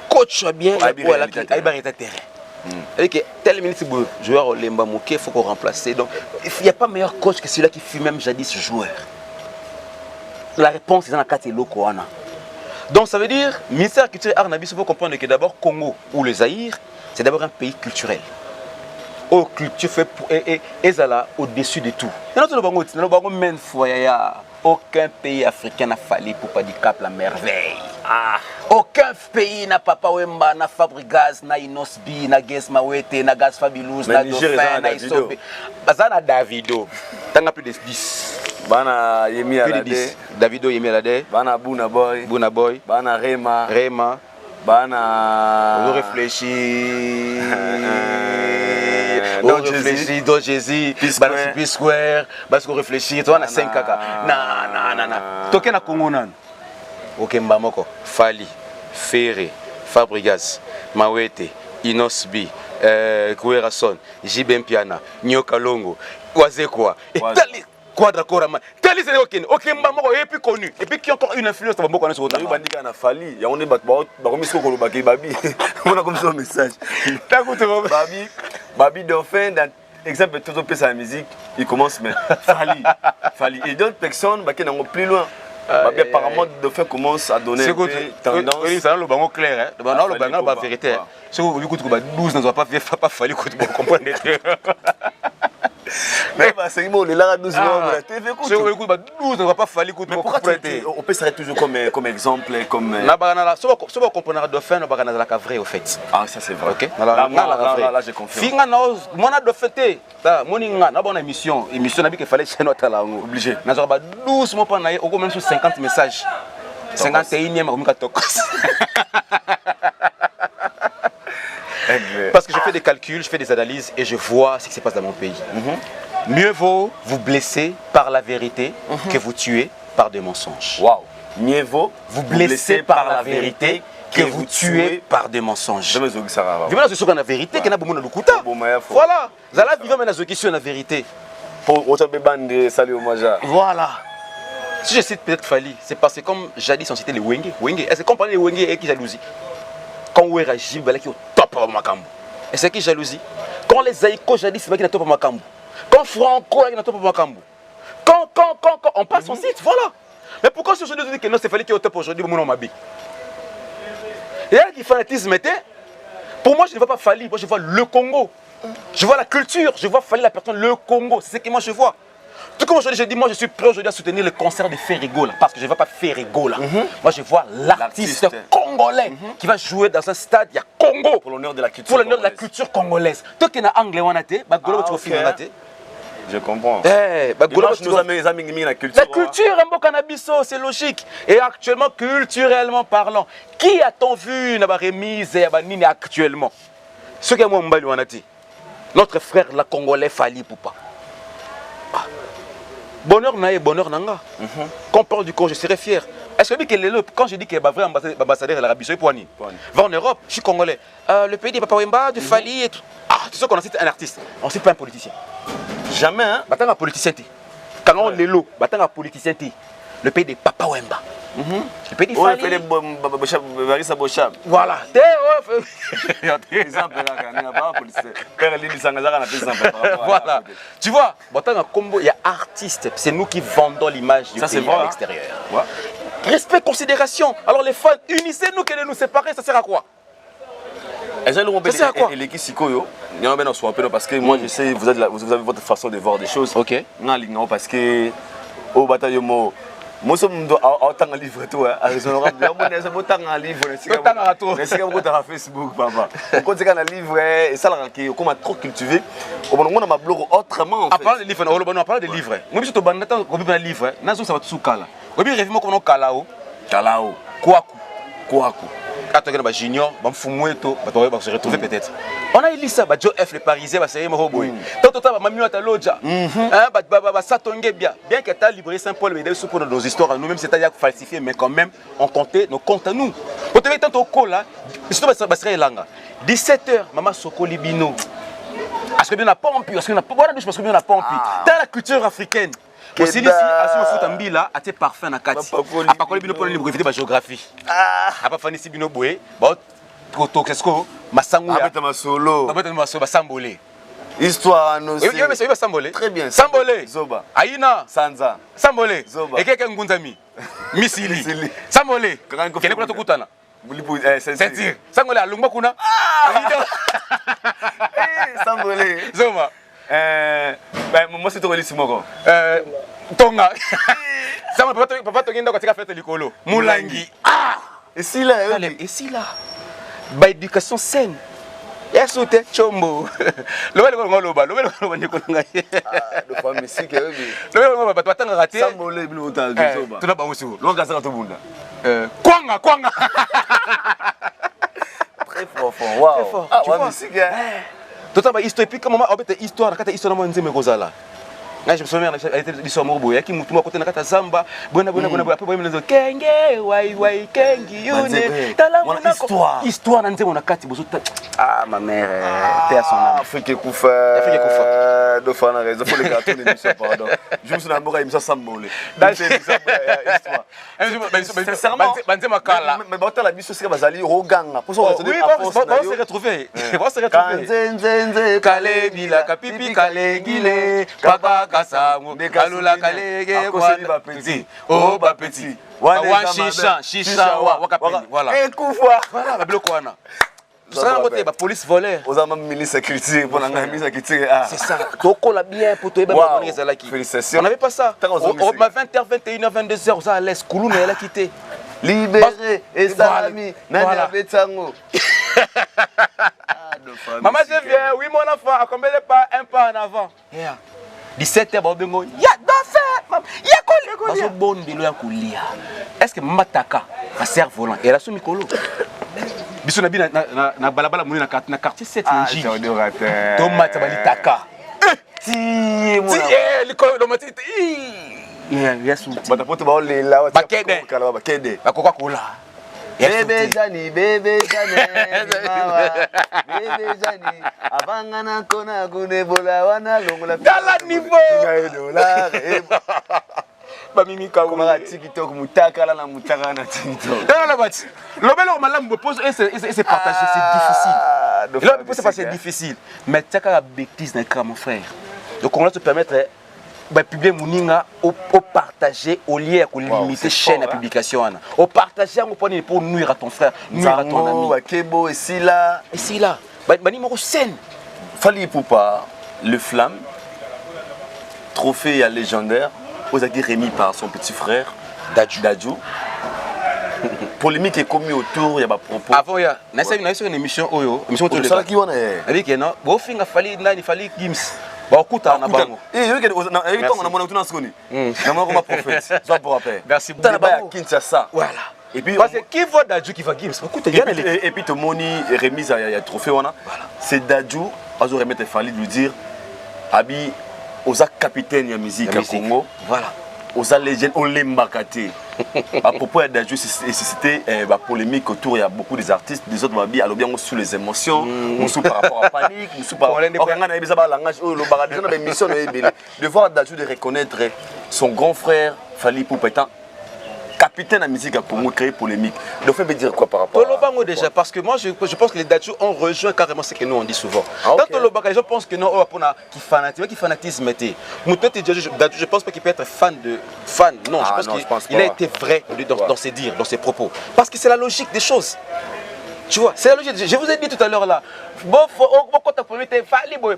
coach bien, il y a terrain. Que tel ministre joueur Lemba Mouké, il faut qu'on remplace. Donc, il n'y a pas meilleur coach que celui-là qui fut même jadis joueur. La réponse est dans la carte locaux. Donc, ça veut dire, ministère de la Culture et Art Nabiso, il faut comprendre que d'abord, Congo ou le Zaïre, c'est d'abord un pays culturel. Au culture fait et ça au-dessus de tout. Aucun pays africain n'a fallu pour pas dire cap la merveille. Aucun pays n'a Papa Wemba, n'a Fabregas, n'a Inosbi, n'a Guess Mawete, n'a Gas Fabilous, n'a Dauphin, n'a Isobe. Bazana Davido. T'as plus de 10. Bana Yemi Alade. Davido Yemi Alade. Bana Buna Boy. Buna Boy. Bana Rema. Rema. Bana. On réfléchit. On réfléchit, Don Jésus, P-Square, parce qu'on réfléchit, toi on a 5 kaka. Non. Toké na Congo nan. Ok Mbamoko, Fali, Ferré, Fabregas, Mawete, Inosbi, Kouerason, Jibem Piana, Nyokalongo, Wazekwa. Et Tali Quadra Korama. Tali c'est ok Mbamoko est plus connu. Et puis qui a encore une influence dans Mbamoko sur autant. Bandika na Fali, il y a on est bakomisko ko lobaki babi. On a comme ça un message. Babi Dauphin, dans exemple, tout le sa musique, il commence, mais Fali. Et d'autres personnes qui n'ont plus loin. Apparemment, Dauphin commence à donner une tendance. Oui, c'est le bango clair. Le bango, la vérité. Si vous écoutez 12, ne doit pas Fali, vous comprenez. Mais c'est bon, les là 12 si vous écoutez 12, ne doit pas Fali, on peut s'arrêter toujours comme exemple. Si vous comprenez Dauphin, on va la vrai au fait. Ah, ça c'est vrai. Ok. Là, j'ai confiance. Finga moi na Dauphin te. Moninga na bonne émission n'a qu'il fallait chez notre là obligé. Na zo ba 12 mois pas na au même sur 50 messages. 51e comme katokos. Parce que je fais des calculs, je fais des analyses et je vois ce qui se passe dans mon pays. Mieux vaut vous blesser par la vérité que vous tuer par des mensonges. Waouh. Mieux vaut vous blesser par la vérité que vous tuez par des mensonges. Je me dis que ça va. Je me dis que c'est la vérité que na bomo na lukuta. Voilà. Zala vivant mais na question la vérité. Pour autant bande salut au maja. Voilà. Si je cite peut-être Fali, c'est parce que comme jadis on citait les Wenge. Est-ce que comprenez les Wenge et qui jalousie? Quand on réagit, il qui est au top à Makambu. Et c'est qui jalousie? Quand les Aïko jadis, c'est qui est au top à Makambu. Quand Franco est au top à Makambu. on passe son site, voilà. Mais pourquoi si aujourd'hui on dit que non, c'est fallait qu'il y ait au top aujourd'hui, mon nom Et là, le fanatisme était, pour moi, je ne vois pas Fali, moi je vois le Congo. Je vois la culture, je vois Fali la personne, le Congo, c'est ce que moi je vois. Tout comme aujourd'hui, je dis, moi je suis prêt aujourd'hui à soutenir le concert de Ferrigo, là, parce que je ne vois pas Ferrigo là. Moi je vois l'artiste congolais qui va jouer dans un stade, il y a Congo. Pour l'honneur de la culture. Pour l'honneur de la culture congolaise. Toi qui es anglais, on a été, je comprends. La culture, un cannabis, c'est logique. Et actuellement, culturellement parlant, qui a-t-on vu dans la remise actuellement? Ce qui est mon mbali, on a dit. Notre frère, la Congolais, Fali Poupa. Bonheur naïe, bonheur nanga. Quand on parle du Congo, je serais fier. Est-ce que quand je dis qu'il y a un vrai ambassadeur de l'Arabie Saoudite, va en Europe, je suis Congolais. Le pays des Papa Wemba, du Fali et tout. Ah, tu sais qu'on cite un artiste, on ne cite pas un politicien. Jamais, hein? Batanga politicien. Quand on est là, batanga politicien. Le pays des Papa Wemba. Le pays des Fali. Le pays des Barissa Bochab. Voilà. Voilà. Tu vois, il y a artistes, c'est nous qui vendons l'image du pays à l'extérieur. Respect, considération. Alors les fans, unissez-nous que de nous séparer, ça sert à quoi? Ça sert à quoi? Parce que moi je sais, vous avez votre façon de voir des choses. Ok. Parce que au bataillon, moi je suis autant en livre tout, à raison de autant en livre. C'est comme ça Facebook, papa. Quand tu as un livre, et ça qui comment trop cultivé, on a ma blog autrement. À part des livres, on parle des livres. Moi je suis au banc, on peut un livre, nazo ça va tout kala. On peut rêver comment on kalao. Kalao. Kouakou. Attends, il y a Junior, il va se retrouver peut-être. On a lu ça, Joe F, le Parisien, va se retrouver. Tant que Mamie Ataloja, bien que tu as libéré Saint-Paul, mais pour nos histoires, nous-mêmes, c'est-à-dire falsifié, mais quand même, on comptait nos comptes à nous. Quand tu es tant au col là, surtout Basseray Langa, 17h, Maman Soko Libino. Parce que bien on n'a pas en plus, parce que bien on n'a pas en plus. Dans la culture africaine. Aussi ici, à ce foot en bila, à tes parfums na kati. À pas coller bino pour le brevet de géographie. À pas fanny si bino boé, bah toto qu'est-ce que masangu ya. Abeta masolo. Abeta masolo basambolé. Histoire nous. Oui, mais c'est basambolé. Très bien. Sambolé. Zoba. Aïna. Sanza. Sambolé. Zoba. Et quelqu'un ngunzami. Misili. Sambolé. Quel est pour kutana? C'est-à-dire, Sambolé alungba kuna. Sambolé. Zoma. Moi c'est toi ici mon Tonga. Ça m'a papa tongenda katika fête likolo. Mulangi. Et si là, By éducation saine. Yasoute chombo. Loba nikolanga. De fois musique oui. Loba batanga raté. Sambolé bilo tazoba. Tuna ba musu. Longa ça to bunda. Kwanga. Très fort. Waouh. Ah, ouais musique. Tota ba histoire puis comment obete histoire kata histoire mo nzeme kozala. Je me souviens de l'histoire Morboya qui m'a côté nakata Zamba, bona après moi me kenge wai kengi yone tala mona histoire na nzeme na kati bozota ma mère paix à son âme. Afrique Koufa. De fois na raison faut les gâteaux d'émission pardon. Je me suis d'abord émission Sambolé. Dans cette histoire. Sincèrement, banzema kala. Mais bota la biso c'est bazali roganga. Pour ça on se retrouver. Nzenze kale bila kapipi kale gile papa kasango alula kalege kwa petit oh ba petit wa shisha voilà et Koufa voilà biloko wana ça côté ba police voleur aux amants milice critique pour la milice critique c'est ça toko la bien pour toi ba on ezala ki félicitations on avait pas ça au 20h 21h 22h aux à l'aise Koulou na la quitté libéré et salami nani abetango. Maman, je viens, oui, mon enfant, accompagne pas un pas en avant. 17h, Bobengo, ya dansé, ya collé. Bon bilo ya kulia. Est-ce que Mataka, ma sœur volant, elle a son micro? Biso na bi na balabala muni na quartier 7 nji. Tomate balitaka. Ti mo. Ti likolo tomate. Yesu. Batapoto ba olela, bakede. Kala bakede. Bakokwa kola. Bébé Jani, bébé Jani, avangana kona kunebola wana longola. Dans la niveau. Bamimi ka kuma TikTok mutaka la mutaka na TikTok. Non la bati. Lobelo malam me pose et c'est partagé, c'est difficile. Là c'est difficile. Mais tu as la bêtise d'un cas mon frère. Donc on va te permettre publier Mouninga au partager au lieu de limiter chaîne à publication. Au partager pour nuire à ton frère, nuire à ton ami. Kebo, et si là. Et si là, Bani Moko scène. Fali Poupa, le flamme, trophée légendaire, Ozaki remis par son petit frère, Dadju. Polémique est commise autour, il y a des propos. Avant, il y a une émission, émission de ça qui on est. Avec non, bon, il fallait Gims. Bon, écoute, on a bon. Merci beaucoup. Voilà. Et puis, parce que qui voit Dadju qui va Gims? Et puis, Tomoni remise à trophée, c'est Dadju, on va remettre Fali lui dire, Abi, aux capitaine de la musique à Congo. Voilà. Aux légendes, on les marqué. À propos de Dadju, c'était la polémique autour, il y a beaucoup des artistes, des autres Babi, alors bien on sous les émotions, on sous par rapport à la panique, on sous par rapport de voir Dadju de reconnaître son grand frère, Fali Poupa étant capitaine de la musique à Congo, créer polémique. Donc, il faut me dire quoi par rapport à déjà, parce que moi, je pense que les Dadju ont rejoint carrément ce que nous on dit souvent. Dans les gens pensent que non, qui fanatisme était. Je pense pas qu'il peut être fan. Non, je pense qu'il a été vrai dans ses dires, dans ses propos. Parce que c'est la logique des choses. Tu vois, c'est la logique. Je vous ai dit tout à l'heure là. Bon,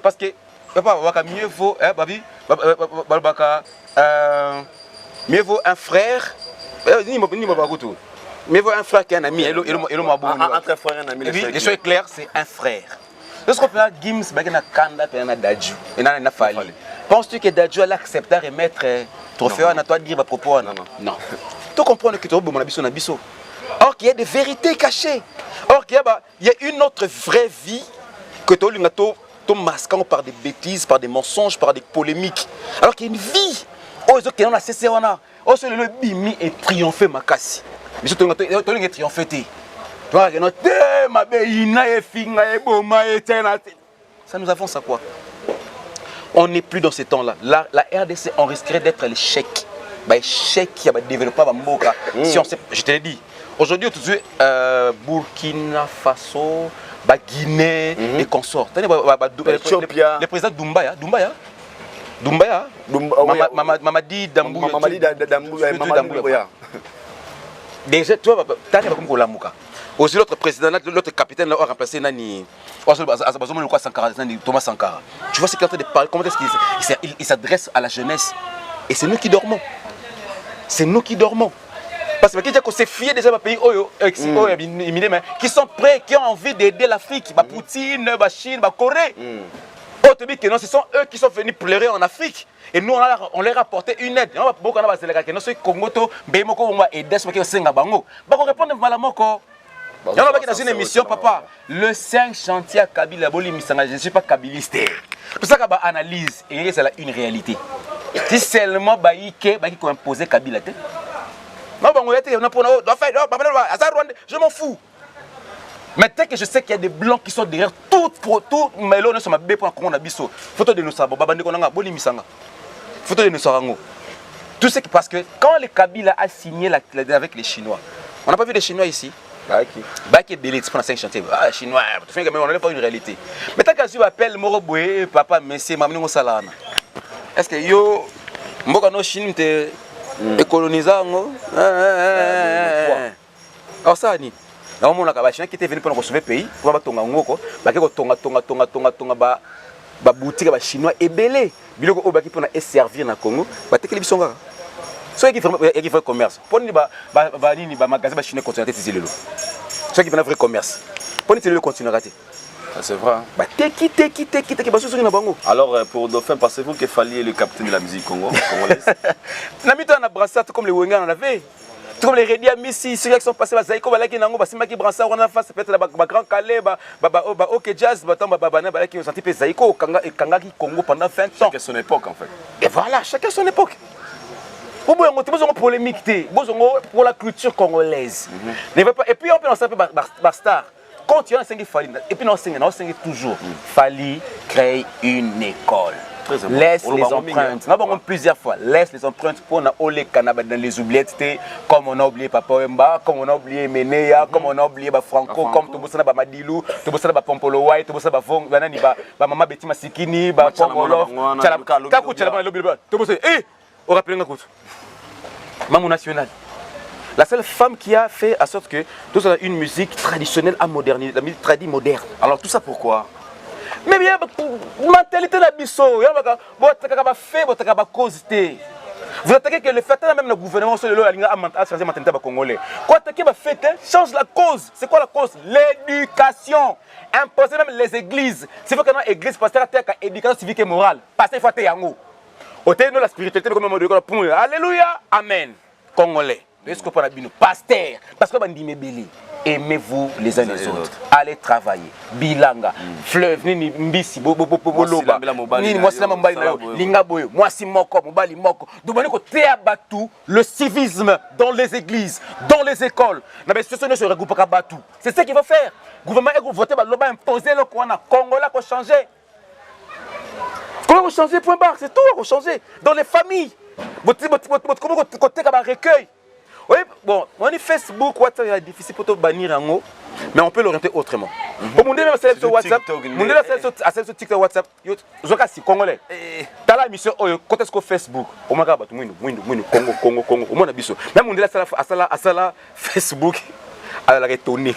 parce que mieux vaut, mieux vaut un frère. Mais voilà un frère qui est un ami, et entre frère et un ami, les choses claires, c'est un frère. Lorsqu'on fait un Gims, il y a un Kanda et un Dadju. Penses-tu que Dadju allait accepter de remettre trophée à toi de dire à propos? Non. Tu comprends que tu as mon abisso. Or qu'il y a des vérités cachées. Or qu'il y a une autre vraie vie que tu as masquant par des bêtises, par des mensonges, par des polémiques. Alors qu'il y a une vie. Oh, ils ont cessé. Oh, c'est le bimi et triompher ma casse. Mais je te triompher. Ça nous avance à quoi? On n'est plus dans ces temps-là. La RDC, on risquerait d'être l'échec. L'échec qui a développé Mboka. Si on sait, je te l'ai dit. Aujourd'hui, Burkina Faso, Guinée et consorts. Le président Doumbaya. Mamadi Doumbouya. Déjà, tu vois, aussi l'autre président, l'autre capitaine a remplacé Nani. Thomas Sankara. Tu vois ce qu'il est en train de parler, comment est-ce qu'il s'adresse à la jeunesse. Et c'est nous qui dormons. Parce que c'est fier déjà des pays qui sont prêts, qui ont envie d'aider l'Afrique. Poutine, Chine, Corée. Ce sont eux qui sont venus pleurer en Afrique. Et nous, on leur a apporté une aide. On va dans une émission, papa, le 5 chantier à Kabila, je ne suis pas kabiliste. Pour ça qu'on analyse, et c'est une réalité. Si seulement qui peut imposer Kabila, je m'en fous. Mais dès que je sais qu'il y a des blancs qui sont derrière tout, mais là, nous sommes bébés pour un biso. Photo de nous, photo de nous, tout ce qui, parce que quand le Kabila a signé avec les Chinois, on n'a pas vu les Chinois ici. Qui est belé, c'est pour 5 chantiers. Chinois, on n'a pas une réalité. Mais tant que je m'appelle Moroboué, papa, monsieur, maman, salana. Est-ce que yo, moi, quand Chine te colonisant, alors ça, ni. On a qui était venu pour nous sauver le pays, pour tonga boutique chinois et belé. Biloko obaki pour servir na Congo, bateke les bisonga. Ceux qui font commerce, pour ni magasin chinois continuer à lelo. Ceux qui font vrai commerce, pour ni le continuer à c'est vrai. Alors pour Dauphin, pensez-vous qu'il fallait le capitaine de la musique congolaise? Namito na brassard comme les Wenga en avait. Comme les Redi Amissi, ceux qui sont passés à Zaïko, qui brassard, on a fait peut-être la Grand Calais, OK Jazz, qui ont senti Zaïko, Kanga qui Congo pendant 20 ans. Chacun son époque en fait. Et voilà, chacun son époque. Vous avez une polémique pour la culture congolaise. Et puis on peut en savoir Bastard. Quand il y a un 5 Fali, et puis on enseigne toujours. Fali crée une école. très important. Laisse les empreintes. Nous avons plusieurs fois. Laisse les empreintes pour les canabas dans les oubliettes. Comme on a oublié Papa Wemba, comme on a oublié Meneya, comme on a oublié Franco, comme tout le monde Madilou, tout le monde Pompolo White, tout le monde Maman Betty Masikini, Pongolo, Kakou, tout le monde. Eh, on rappelle un coup. Maman nationale. La seule femme qui a fait en sorte que tout ça a une musique traditionnelle à moderniser, la musique tradie moderne. Alors tout ça pourquoi? Mais bien, mentalité de biso, vous attaquez que le fait même le gouvernement sur le a changé la mentalité congolais. Quand attaquez le fait, change la cause. C'est quoi la cause? L'éducation. Imposer même les églises. C'est vrai que dans l'église, pasteur a éducation civique et morale. Pasteur, il faut être yango. Au terme de la spiritualité, comme on dit, alléluia, amen. Congolais. Est-ce que pasteur, parce que aimez-vous les uns les autres. Allez travailler. Bilanga, fleuve, nini mbisi, boloba, nini mwasila mobali na yo, linga boyo, mwasi moko, mobali moko. Demandez que théâtre le civisme dans les églises, dans les écoles. Na ben situation ne se regroupe pas Batu. C'est ce qu'il faut faire. Gouvernement et voter ba loba imposer le Kwana Congolais pour changer. Comment changer point barre, c'est tout à changer dans les familles. Comment côté comme un recueil. Oui, bon, on est Facebook, WhatsApp, il est difficile pour te bannir en haut, mais on peut l'orienter autrement. Pour mon même celle sur WhatsApp, mon celle sur TikTok, WhatsApp, je suis congolais. T'as la mission, quand est-ce que Facebook, au moins, Congo, au moins, même mon à la Facebook, à la retourner.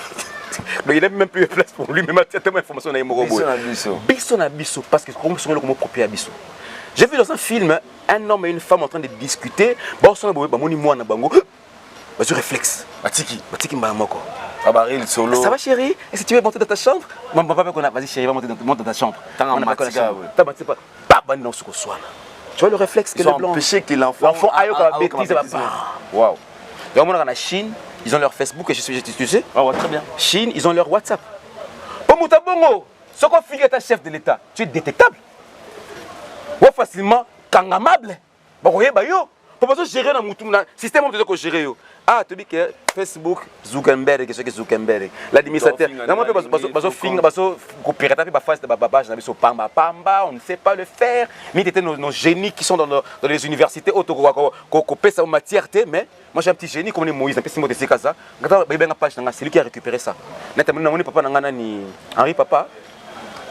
Donc il n'a même plus de place pour lui, même à tellement d'informations dans les mots. Bisso, parce que comment sont comment copier à Bisso. J'ai vu dans un film un homme et une femme en train de discuter. Bon, ça réflexe. Ça va chérie? Est-ce que tu veux monter dans ta chambre? Vas-y chérie, va monter dans ta chambre. Tu vois le réflexe que les blancs empêché que l'enfant aille comme bêtise. Waouh. En Chine, ils ont leur Facebook et tu sais. Ah ouais, très bien. Chine, ils ont leur WhatsApp. Pour Moutabongo, ce qu'on fait est un chef de l'État, tu es détectable. Ou facilement kangamable. Bon, vous voyez, pour gérer dans le système de gérer. Ah, tu dis que Facebook, Zuckerberg, qu'est-ce que Zuckerberg? L'administrateur, on ne sait pas le faire. Mais il y a nos génies qui sont dans les universités, en matière, mais moi j'ai un petit génie comme Moïse, c'est lui qui a récupéré ça. Henri Papa.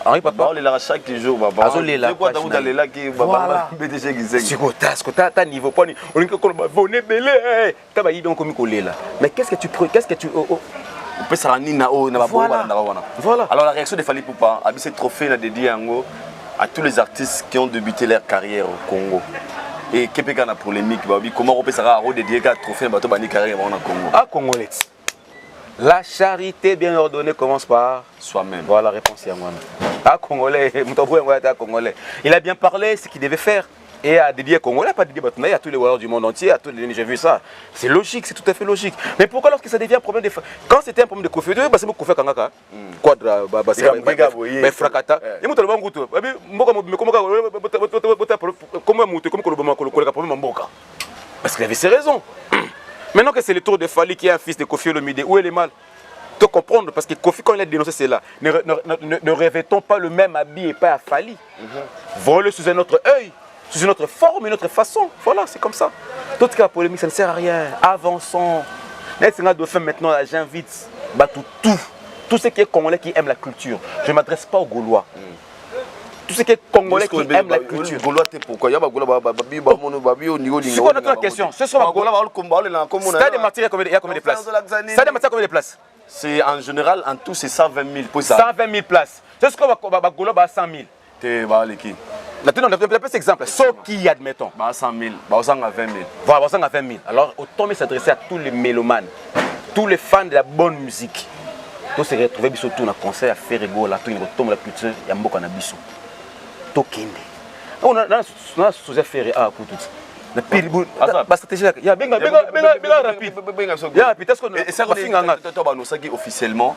Henri Papa, on est là chaque jour. C'est quoi dans les là qui va BDG qui c'est quoi ta niveau pas ni on est comme bonnet belé ta ba donc comme collé là. Mais qu'est-ce que tu on peut ça ni na o na ba voilà. Alors la réaction de Fally Ipupa a ce trophée là dédié à tous les artistes qui ont débuté leur carrière au Congo. Et Kepeka na polémique comment on peut ça redédier un trophée bateau bani carrière au Congo. Ah congolais. La charité bien ordonnée commence par soi-même. Voilà la réponse à moi. Ah congolais, congolais. Il a bien parlé ce qu'il devait faire et à dédier congolais, pas dédier à tous les warriors du monde entier, à tous les j'ai vu ça. C'est logique, c'est tout à fait logique. Mais pourquoi lorsque ça devient un problème de quand c'était un problème de Kofi, c'est beaucoup Kofi Kangaka. Quadra fracata. Et moi le bangoto. Parce qu'il avait ses raisons. Maintenant que c'est le tour de Fally qui est un fils de Kofi Olomide, où est le mal? De comprendre, parce que Kofi, quand il a dénoncé cela, ne revêtons pas le même habit et pas à Fally. Voyons-le sous un autre œil, sous une autre forme, une autre façon. Voilà, c'est comme ça. D'autres cas, la polémique, ça ne sert à rien. Avançons. Maintenant, j'invite tout ce qui est congolais qui aime la culture. Je ne m'adresse pas aux Gaulois. Tout ce qui est congolais qui aime la culture. Pourquoi il y a c'est quoi notre question? Ce sont Stade des Martyrs, il y a combien de places? Stade des Martyrs, combien de places? C'est en général, en tout, c'est 120 000. 120 000 places. C'est ce qu'on va 100 000. Tu vas aller qui? Maintenant, on a un exemple. Sauf qui, admettons. 100 000, 20 000. Voilà, 20 000. Alors, autant s'adresser à tous les mélomanes, tous les fans de la bonne musique. Tous se retrouver surtout dans un concert à faire rigoler, tout la culture, il y a beaucoup de biso. Tokende. On a sous faire à pour tout. na piribu Asa. ba stratégie ya benga rapide ya rapide est-ce que et ça on est officiellement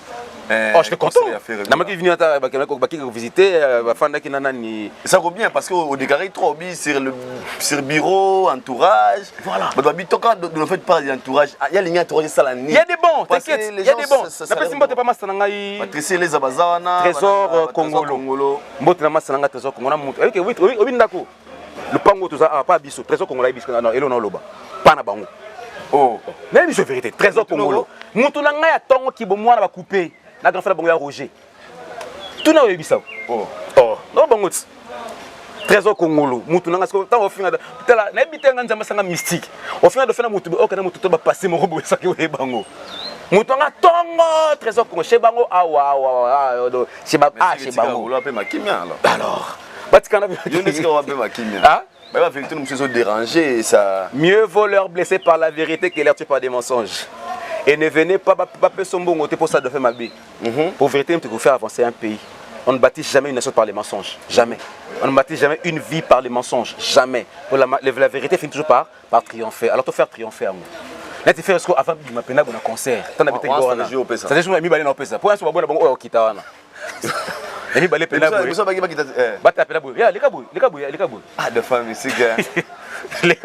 oh je suis content na maki venu ata ba ki visiter ba fanda ki nana ni ça va bien parce que au déclaré trop bien sur le bureau entourage voilà bah bitoka de le fait pas d'entourage il y a les entourage ça la il y a des bons t'inquiète il y a des bons na pesi mbote pas masana ngai Patrice les abazana trésor congolo mbote na masana ngai trésor congolo na mutu oui obi ndako le pango tout ça pas biso trésor congolo biso non elo na loba pas na bango oh même c'est vérité trésor congolo mutu na ngai atongo ki bo mwana ba couper na grand frère bango ya Roger tout na yebisa oh non bango trésor congolo mutu na ngai tant au final tela na bitenga nzamba sanga mystique au final de faire mutu okana mutu to ba passer mo robo ça ki we bango mutu nga tongo trésor congolo chez bango awa chez ba chez bango on appelle ma kimia alors batikana je ne sais pas appeler ma kimia ah la vérité nous sommes dérangés et ça mieux vaut leur blesser par la vérité que leur tuer par des mensonges. Et ne venez pas son bon côté pour ça de faire ma vie. Pour vérité, tu peux faire avancer un pays. On ne bâtit jamais une nation par les mensonges. Jamais. On ne bâtit jamais une vie par les mensonges. Jamais. Pour la vérité finit toujours par triompher. Alors, tu faire triompher. Là, tu fais ce qu'on a fait un concert. Tu as habité au Ghana. Ça fait que tu as fait ça. Pour l'instant, tu as fait au Kitana. Et tu as fait ah de femme ici gars les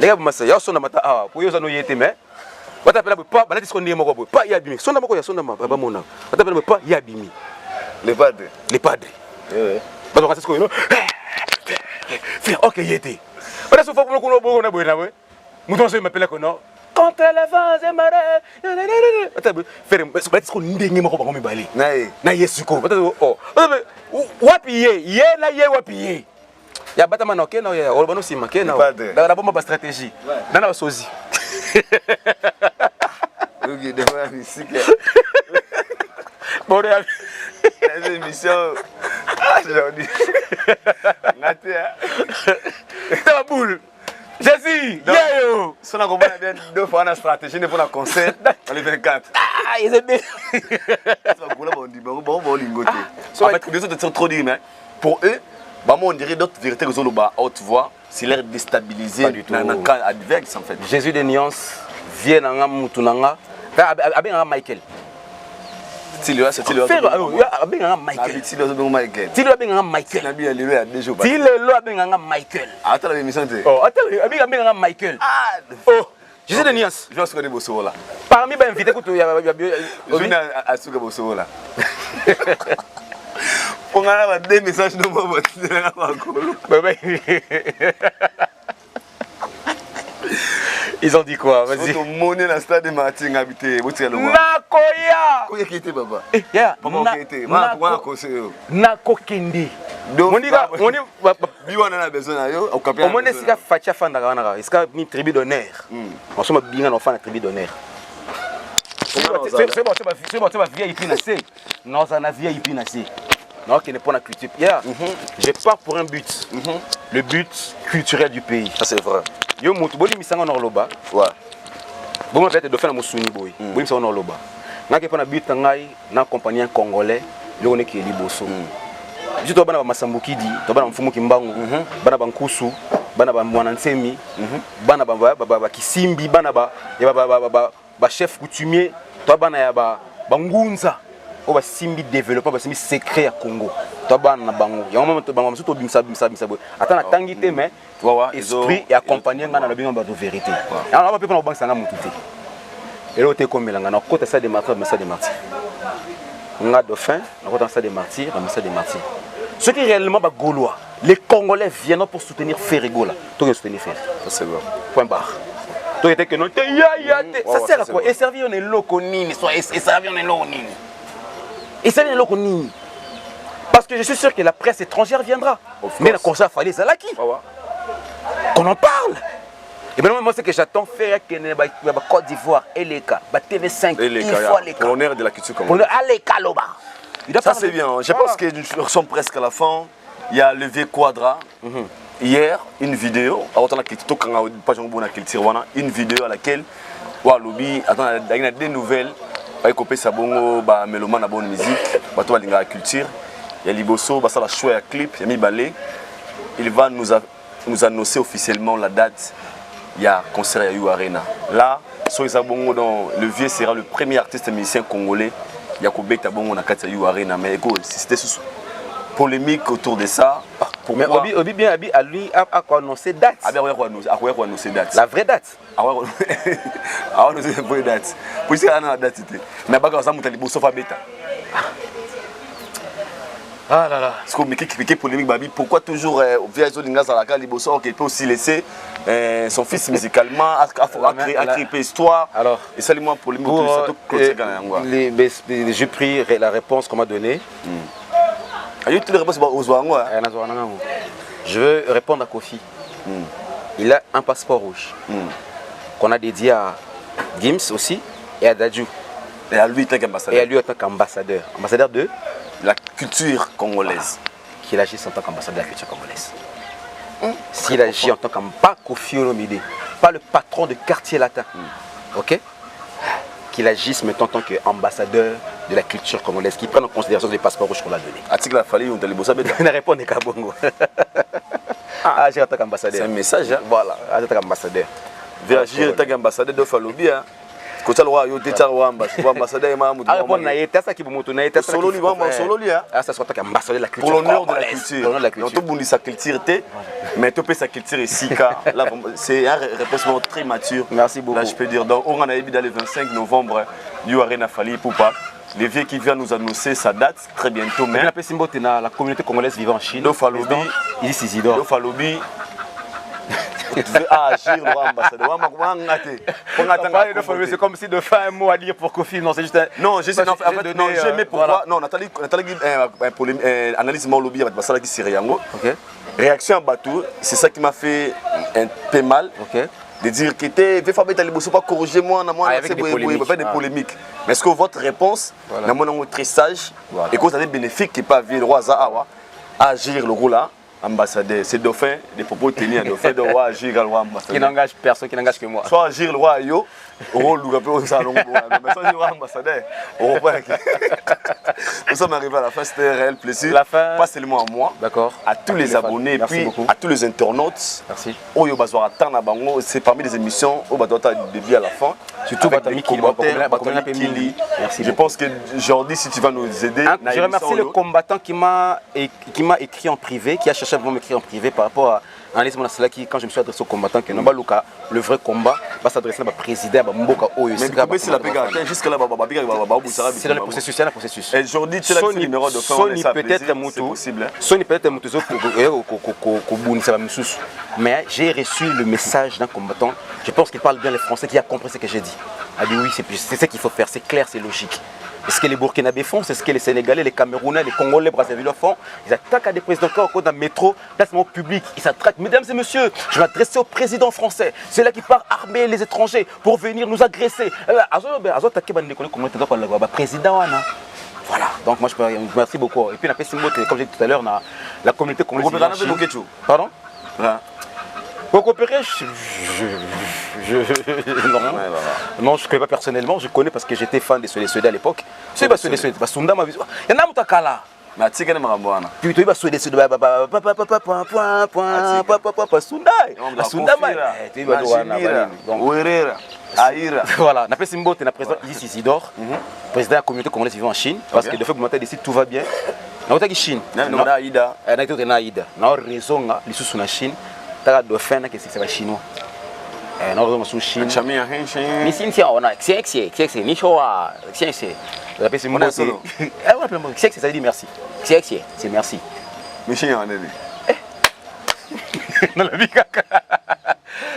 gars massa ya sonda mata ah pour yo zano yete mais bata pela pas balati sonde moko boy pas ya bimi sonda moko ya sonda ba mona bata pela pas ya bimi les padres ouais ba ko sasko yo frère OK yete bata so fa ko no na boy na boy muto so m'appelle ko no contre la vents et marées bata frère bata so ndenge moko ba ko mi bali na yesuko bata oh wapi ye na ye wapi ye ya bata mana OK na ya olbano sima ke na da bomba ba stratégie na na sozi OK de fois ici que bon les émissions aujourd'hui ngate ta boule Jésus yo ça na comprendre bien deux fois na stratégie pour un concert dans les 24 ah ils aiment bien ça pour là bon lingoté en fait les autres sont trop dit mais pour eux on dirait d'autres vérités que ont à haute voix, c'est l'air déstabilisé dans le cas adverse en fait. Jésus de nuances vient dans Moutunanga, avec Michael. C'est lui, c'est lui. Avec Michael. C'est lui, Michael. C'est lui, avec Michael. C'est lui, il a déjà joué. C'est lui, avec Michael. Attends l'émission. Oh, attends, avec Michael. Ah, oh. Jésus de nuances. Je pense qu'on est beau là. Parmi les invités que tu as, je viens à Souka Bosso là. On a des messages de moi. Ils ont dit quoi? Vas-y. On monnaie dans le stade de Martin habité. Nakoya. Koya qui était papa? Papa qui était? Moi conseiller. Nakokende. Monika, biwa na besoin yo au capitaine. On est facha fanda kana. Est-ce que ni tribu d'honneur? On sommes bien en fan de tribu d'honneur. C'est bon, tu vas vieille pinacé. Non, ça n'a vieille pinacé. Non, qui n'est pas la culture. Je pars pour un but. Le but culturel du pays. Ça c'est vrai. Yo mutuboli misanga na loba. Ouais. Bon on peut-être de faire na musuni boy. Boli misanga na loba. Ngaki pa na but ngai na compagnie congolais, yo ne ki liboso. Biso to bana ba Masambukidi, to bana mfumu Kimbangu, bana ba Nkusu, bana ba Mwana Nsemi, bana ba Kisimbi, bana ba chef coutumier, to bana ya ba Ngunza. On va simbi développer, va simbi secret à Congo. Toi ban na bango. Il y a un moment où bango surtout bimsa. Attends la tangité mais esprit et accompagner ngana na bingo ba de vérité. Alors on va pas prendre banque sanga mututé. Et là on te comme là ngana côté ça des martyrs, mais ça des martyrs. Nga dauphin, na côté ça des martyrs, mais ça des martyrs. Ce qui est réellement ba gaulois, les Congolais viennent pour soutenir Ferrigola. Toi soutenir Fer. Ça c'est vrai. Point barre. Toi était que non ça sert à quoi? Et servir on est loco nini, soit et servir on est loco nini. Et ça vient de l'Okoni. Parce que je suis sûr que la presse étrangère viendra. Mais le concert fallait ça là qui qu'on en parle. Et maintenant moi c'est que j'attends faire que la Côte d'Ivoire et les cas, TV5 il faut les cas. Pour l'honneur de la culture congolaise. Pour les cas loba. Ça c'est bien. Je pense que nous sommes presque à la fin. Il y a levé Quadra. Hier une vidéo, une vidéo à laquelle Walobi attends il y a des nouvelles. Ba kopé sabongo ba mélomane na bonne musique bato balinga culture ya liboso basala choix ya clip ya mibale il va nous nous annoncer officiellement la date. Il y a concert à You Arena. Là, le vieux sera le premier artiste musicien congolais. Il y a Kobeta Bongo na kati You Arena. Mais écoute, c'était polémique autour de ça. Mais Obi bien à lui a annoncé date. Ah bien, on a annoncé date. La vraie date. Ah ouais, on a annoncé la vraie date. Pour ça, on a la date. Mais pas comme ça, on a dit sauf à Beta. Ah là là. Parce que qui polémique, Babi, pourquoi toujours via Zolingas à la cale, Liboso, qui peut aussi laisser son fils musicalement, à créer histoire. Alors, et ça, les moins polémique. J'ai pris la réponse qu'on m'a donnée. Je veux répondre à Kofi. Il a un passeport rouge qu'on a dédié à Gims aussi et à Dadju. Et à lui, en tant qu'ambassadeur. Et à lui en tant qu'ambassadeur. Ambassadeur de la culture congolaise. Qu'il agisse en tant qu'ambassadeur de la culture congolaise. S'il agit en tant qu'ambassadeur, pas Kofi Olomide, pas le patron de quartier latin. Ok? Qu'il agisse maintenant en tant qu'ambassadeur de la culture congolaise, qui prenne en considération les passeports rouges qu'on a donnés. A-t-il la fallu on t'a les bossa bête? Il répond à Kabongo. Ah, j'ai en tant qu'ambassadeur. C'est un message. Hein? Voilà, en tant qu'ambassadeur. Agir en tant qu'ambassadeur de Falobi. Quand tu as le roi, tu as ambassadeur et Mahmoud. Ah, répondre à ça qui vous montre. Solo lui, solo lui. Ah, ça soit en tant qu'ambassadeur de la culture. Pour l'honneur de la culture. Donc, tu as sa culture, mais tu peux sa culture ici. C'est un réponse très mature. Merci beaucoup. Là, je peux dire. Donc, on a eu dans le 25 novembre, You Arena Fali Poupa. Les vieux qui viennent nous annoncer sa date très bientôt. Mais la communauté congolaise vivant en Chine. Dofalobi. Ici, Isidore. Dofalobi. Tu veux agir, le roi ambassadeur. C'est comme si de faire un mot à dire pour Kofi. Non, c'est juste un. Non, je sais. En fait, non, j'aimais pourquoi. Non, Nathalie analyse mon lobby avec Bassala qui s'est yango. Réaction à Batou, c'est ça qui m'a fait un peu mal. De dire que tu Fabien Talibosso pas corriger moi, avec des polémiques. Mais est-ce que votre réponse, est très sage et que vous avez bénéfique qui pas le roi Zahawa à agir le rôle là? Ambassadeur, c'est dauphin, des propos tenus à dauphin de roi agir le roi ambassadeur. Qui n'engage personne, qui n'engage que moi. Soit agir le roi Yo, rôle du rappel au salon, mais soit le roi ambassadeur. Nous sommes arrivés à la fin, c'était un réel plaisir. La fin, pas seulement à moi, à tous les abonnés, puis à tous les internautes. Merci. C'est parmi les émissions où tu as début à la fin. Surtout Batami Kili. Je pense que aujourd'hui, si tu vas nous aider. Je remercie le combattant qui m'a écrit en privé, qui a cherché à m'écrire en privé par rapport à Analyse Monasala qui, quand je me suis adressé au combattant, que Nombaluka, le vrai combat, va s'adresser au président de Mboka Oyo. Mais c'est la pega, jusque-là, c'est dans le processus, c'est un processus. Et aujourd'hui, tu as le numéro de Sony peut-être Moutou, Sony peut-être Moutou, mais j'ai reçu le message d'un combattant, je pense qu'il parle bien le français, qui a compris ce que j'ai dit. Il a dit oui, c'est ça qu'il faut faire, c'est clair, c'est logique. C'est ce que les Burkinabés font, c'est ce que les Sénégalais, les Camerounais, les Congolais, les Brassavillois font. Ils attaquent à des présidents au cours d'un métro, placement public. Ils s'attraquent. Mesdames et messieurs, je vais m'adresser au président français. C'est là qui part armer les étrangers pour venir nous agresser. Président, voilà. Donc moi je merci beaucoup. Et puis comme j'ai dit tout à l'heure, la communauté congolaise. Pardon? Pour coopérer, non, je ne connais pas personnellement, je connais parce que j'étais fan des Soledés à l'époque. C'est pas Soledés, Basunda m'a vu. Il y en a Moutakala. Mais tu sais que Marabouana. Puis tu vas Soledés, voilà, on appelle Simbo, tu es président Isis Isidore, président de la communauté congolaise vivant en Chine, parce que le fait que vous ici, tout va bien. On a Chine. On a Aïda. On a Aïda. On a raison, les sous-sous en Chine. Dauphin que c'est chinois. Non, on a Chine. Mais si on a c'est ni choix, c'est c'est mon solo. Ça veut dire merci. C'est merci. Mais c'est un ami. Non la vie caca.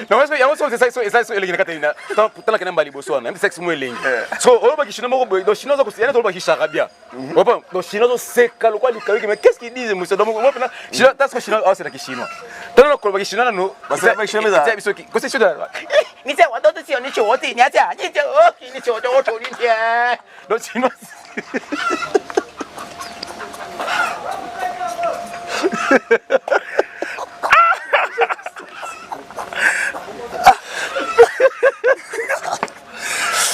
Non parce que y a aussi ça c'est les Catarina. Tant que n'amba liboso on, c'est moi lingue. So on va chinois mo do chinois ko c'est on va charabia. Bon, do chinois c'est quoi mais qu'est-ce qu'ils disent monsieur donc moi maintenant chinois tas chinois c'est la chinois. Tant on ko ba chinois no. C'est pas chinois ça. C'est qui c'est chinois. Ni c'est我都是你求我的你啊你就你求我求你天。do chinois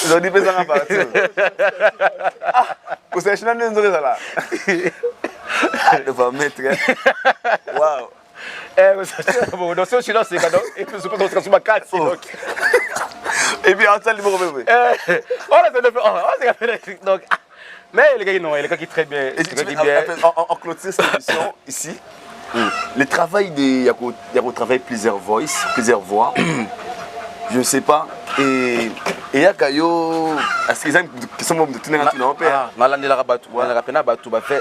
Ils ont dit que ça va partir. Vous savez, je n'ai pas de ça là. Il va mettre. Waouh. Bon, dans ce silence, c'est cadeau. Et puis, je pense que c'est ma carte. Et puis, en salle, il me remet. Donc, mais les gars, non, les gars qui très bien. En clôture cette émission, ici, le travail il y a au travail plusieurs voix. Je ne sais pas. Et il y a Kayo. Est-ce qu'ils sont de tenir un tour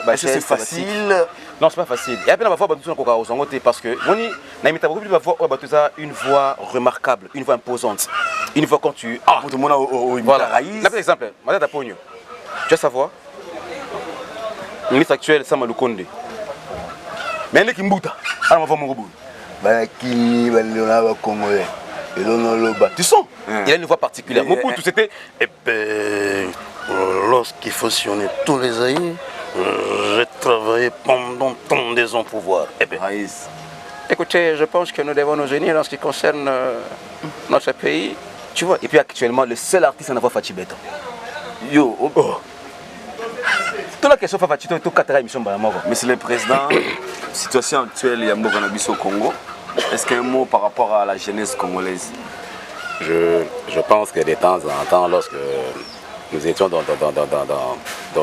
Est-ce que c'est facile? Non, c'est pas facile. Il y a plein de fois parce que une voix remarquable, une voix imposante. Une voix quand tu. Voilà. Par exemple, tu vas savoir, le ministre actuel, Sama Lukonde. Mais il y a qui m'bouta. Alors, on va mon robot. Tu sens? Il a une voix particulière. Mon coup, tout c'était. Eh ben, lorsqu'il fusionnait tous les aïeux, j'ai travaillé pendant tant des ans pour voir. Eh ben, écoutez, je pense que nous devons nous unir en ce qui concerne notre pays. Tu vois, et puis actuellement, le seul artiste en avoir Fachi Beton. Yo, toute la question Fachi Beton, tout quatre émissions. Monsieur le Président, situation actuelle, il y a beaucoup au Congo. Est-ce qu'un mot par rapport à la jeunesse congolaise? Je pense que de temps en temps, lorsque nous étions dans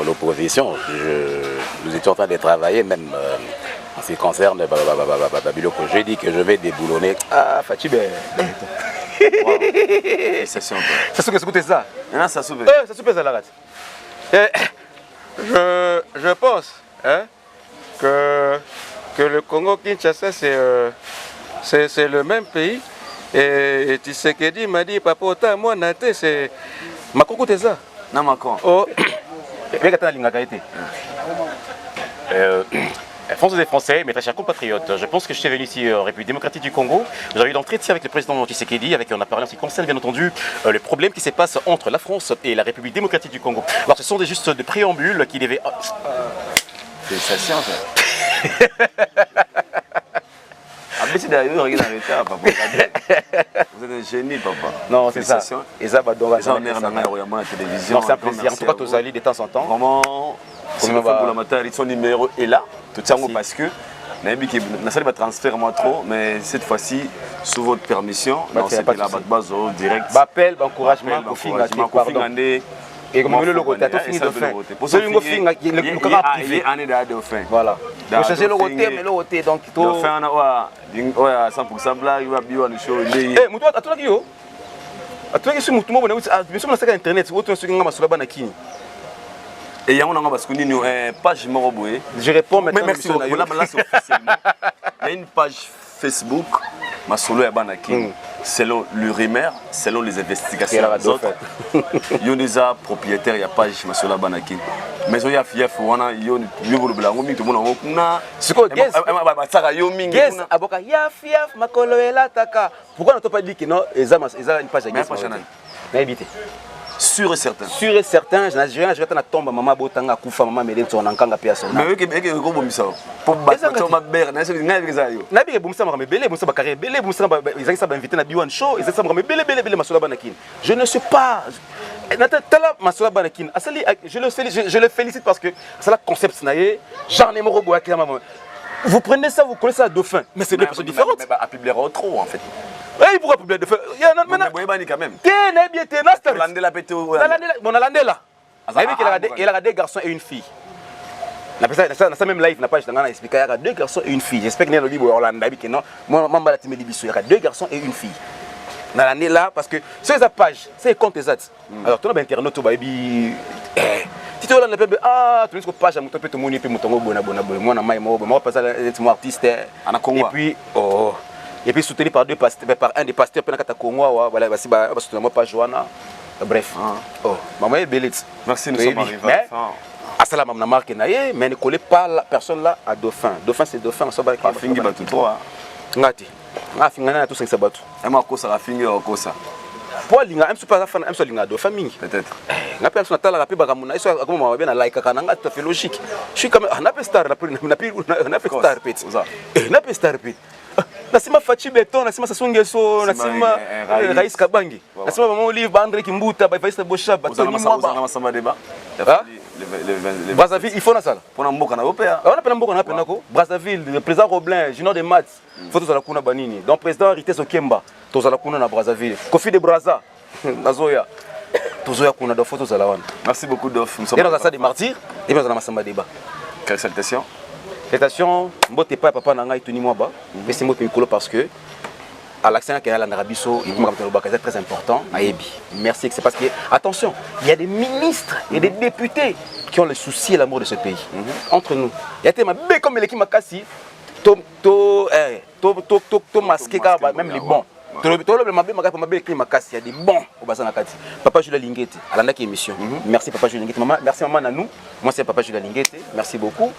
l'opposition, nous étions en train de travailler, même en ce qui concerne Babiloko. J'ai dit que je vais déboulonner. Ah, Fatibé. Ça se écoutez ça. Non, ça s'ouvre. Ça s'ouvre, ça l'arrête. Je pense que le Congo-Kinshasa, c'est le même pays. Et Tshisekedi m'a dit, papa, autant moi, Naté, c'est. Ma coco, t'es ça? Non, ma con. Oh, Français et Français, mes très chers compatriotes, je pense que je suis venu ici en République démocratique du Congo. Nous avons eu l'entretien avec le président Tshisekedi, avec qui on a parlé en ce qui concerne bien entendu le problème qui se passe entre la France et la République démocratique du Congo. Alors ce sont juste des préambules qui devaient. Félicitations. Vous êtes un génie, papa. Non, c'est ça. Et ça, on est en la télévision. C'est un plaisir. En tout cas, tous allés de temps en temps. Vraiment, c'est le fait pour la matin, son numéro est là. Tout ça, parce que je ne transfert moi trop, mais cette fois-ci, sous votre permission, c'est que la base direct. Appel, encouragement, et comme le logo, tu as tout fini de faire. C'est le cas privé. Voilà. Vous changez le côté, mais le côté, donc il faut faire un 100% blague, il va bien le show. Eh, moi, à toi, Guillaume. À toi, sur tout le monde, bien sûr, sur Internet, vous êtes sur la Kini. Et il y a un parce que nous page Moroboué. Je réponds maintenant. Merci beaucoup. Là, c'est officiellement. Il y a une page Facebook, ma solo est Banaki. Selon le rumeur, selon les investigations des autres, il y a déjà propriétaire, il y a page ma solo Banaki. Mais il y a fief, il y a le blanc, tout le monde a c'est quoi, pourquoi on n'a pas dit que non, ils ont une page à éviter. Sûr et certain. Sûr et certain, je vais tomber maman botanga kufa maman mele ton enkanga pia son. Mais eux ko bomisa. Pour battre ma mère, na zayo. Na bi bomisa ma belé bomisa ba carré belé bomisa ba ils ont invité na Biwan show, ils ont belé masola banakin. Je ne sais pas. Natala masola banakin. Asali je le félicite parce que c'est la concept naé, j'en ai mon robot avec la maman. Vous prenez ça, vous connaissez ça dauphin, mais c'est deux personnes différentes. Mais à publier trop en fait. Oui, pourquoi publier dauphin? Il y a maintenant quand même. Il a deux garçons et une fille. Dans sa même live, n'a pas expliqué. Il y a deux garçons et une fille. J'espère que nous avons deux garçons et une fille. Dans l'année là, parce que sur sa page, c'est compte exact. Alors, tu as internet, tu as dit. Si tu as la tu as une page, tu peux te montrer, tu peux te montrer, tu es artiste. Et puis, et puis soutenu par un des pasteurs pendant que Congo, voilà, moi pas Joana. Bref. Maman est belle. Merci, nous sommes arrivés. À cela, maman marque naïe, mais ne collez pas la personne là à dauphin. Dauphin c'est dauphin, ça va. Fingi batu toi. Ngati. Ah fingana tout ça ça batu. Et moi ko ça fingi o ko ça. Pour linga, même pas ça, même ça linga dauphin mingi. Peut-être. Na personne tala rapé bakamuna, isso comme moi bien like kana ngata fait logique. Je suis comme na pe star na pe star pet. Na pe star pet. Nasima Fachi Beton, nasima Sasungeso, nasima Raïs Kabangi. Nasima Maman Olive, André Kimbuta, Baïfaïs Bocha, Batoni Mwaba. Vous avez un débat? Brazzaville, il faut na sala. Pour Mboka na Opéa. On appelle Mboka na Penako. Brazzaville, le président Roblin, Junior de Mats, faut tous à la kuna banini. Donc président Rites Okemba, tous à la kuna na Brazzaville. Kofi de Brazza, Nazoya. Tous à la kuna de photos à la wan. Merci beaucoup Dof. Et dans la salle des martyrs, et bien dans la Massamba débat. Quelle salutation? Félicitations, mbote pas papa nanga ituni mwaba. Mais c'est moi qui parce que à l'accent qu'il y a en Arabiso, c'est très important à Ebi. Merci, c'est parce que, attention, il y a des ministres et des députés qui ont le souci et l'amour de ce pays. Entre nous. Il y a des gens comme l'équipe Makassi, to masqué, même les bons. Il y a des bons au bassin Nakati. Papa Jules Lingete, à la émission. Merci Papa Jules Lingete. Merci maman Nanou. Moi c'est Papa Jules Lingete. Merci beaucoup.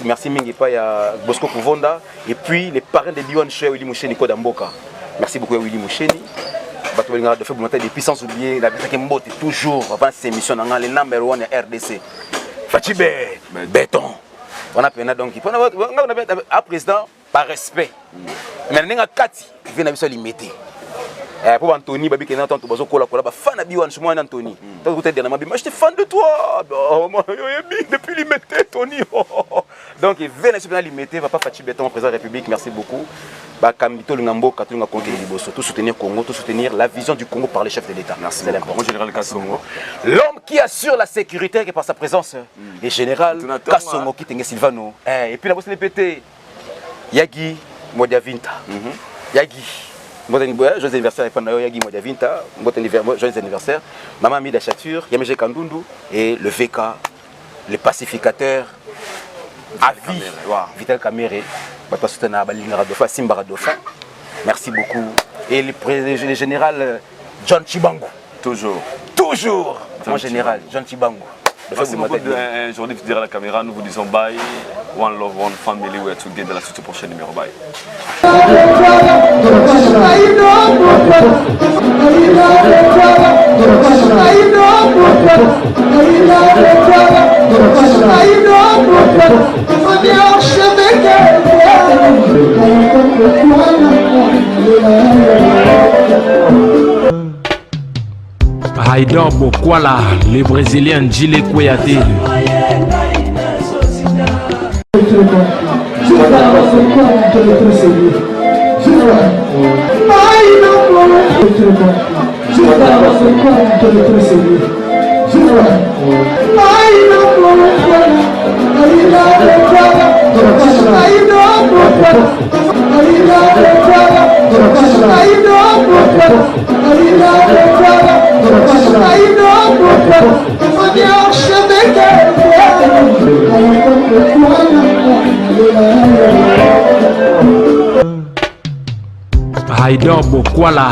Merci Mingi Paya Bosco Kouvonda. Et puis les parents de Diwan Cher, Willy Moucheni Kodamboka. Merci beaucoup à Willy Moucheni. Bato de faire monter des puissances oubliées. La Mbote toujours avant ces émissions dans les number 1 RDC. Fatibé, béton. On a peine donc. À président, par respect. Mais nous avons 4 qui viennent à limiter. Pour Anthony, Babi qui est entendu, tu vas fan de Biwan, moi Anthony. Moi j'étais fan de toi. Depuis limité, Tony. Donc il vient à limiter, va pas fatiguer ton président de la République. Merci beaucoup. Kamito Lungambo, Katulunga Conte Liboso, tout soutenir Congo, tout soutenir la vision du Congo par les chefs de l'État. Merci. C'est l'important. Général Kassongo. L'homme qui assure la sécurité par sa présence est général Kassongo qui tenait Silvano. Et puis la bosse pété. Yagi Modiavinta. Yagi. Joyeux anniversaire pendant Yagi Modiavinta. Joyeux anniversaire. Maman Mida Chature, Yamege Kandundu et le VK, le pacificateur à vie. Vital Kamere. Merci beaucoup. Et le général John Chibango. Toujours. Mon général John Chibango. Merci beaucoup. Aujourd'hui, tu diras à la caméra, nous vous disons bye. One love, one family. We are together. La suite au prochain numéro. Bye. Haïdor Bokwala, le Brésilien Djile Kouyaté. Haïdor Bokwala,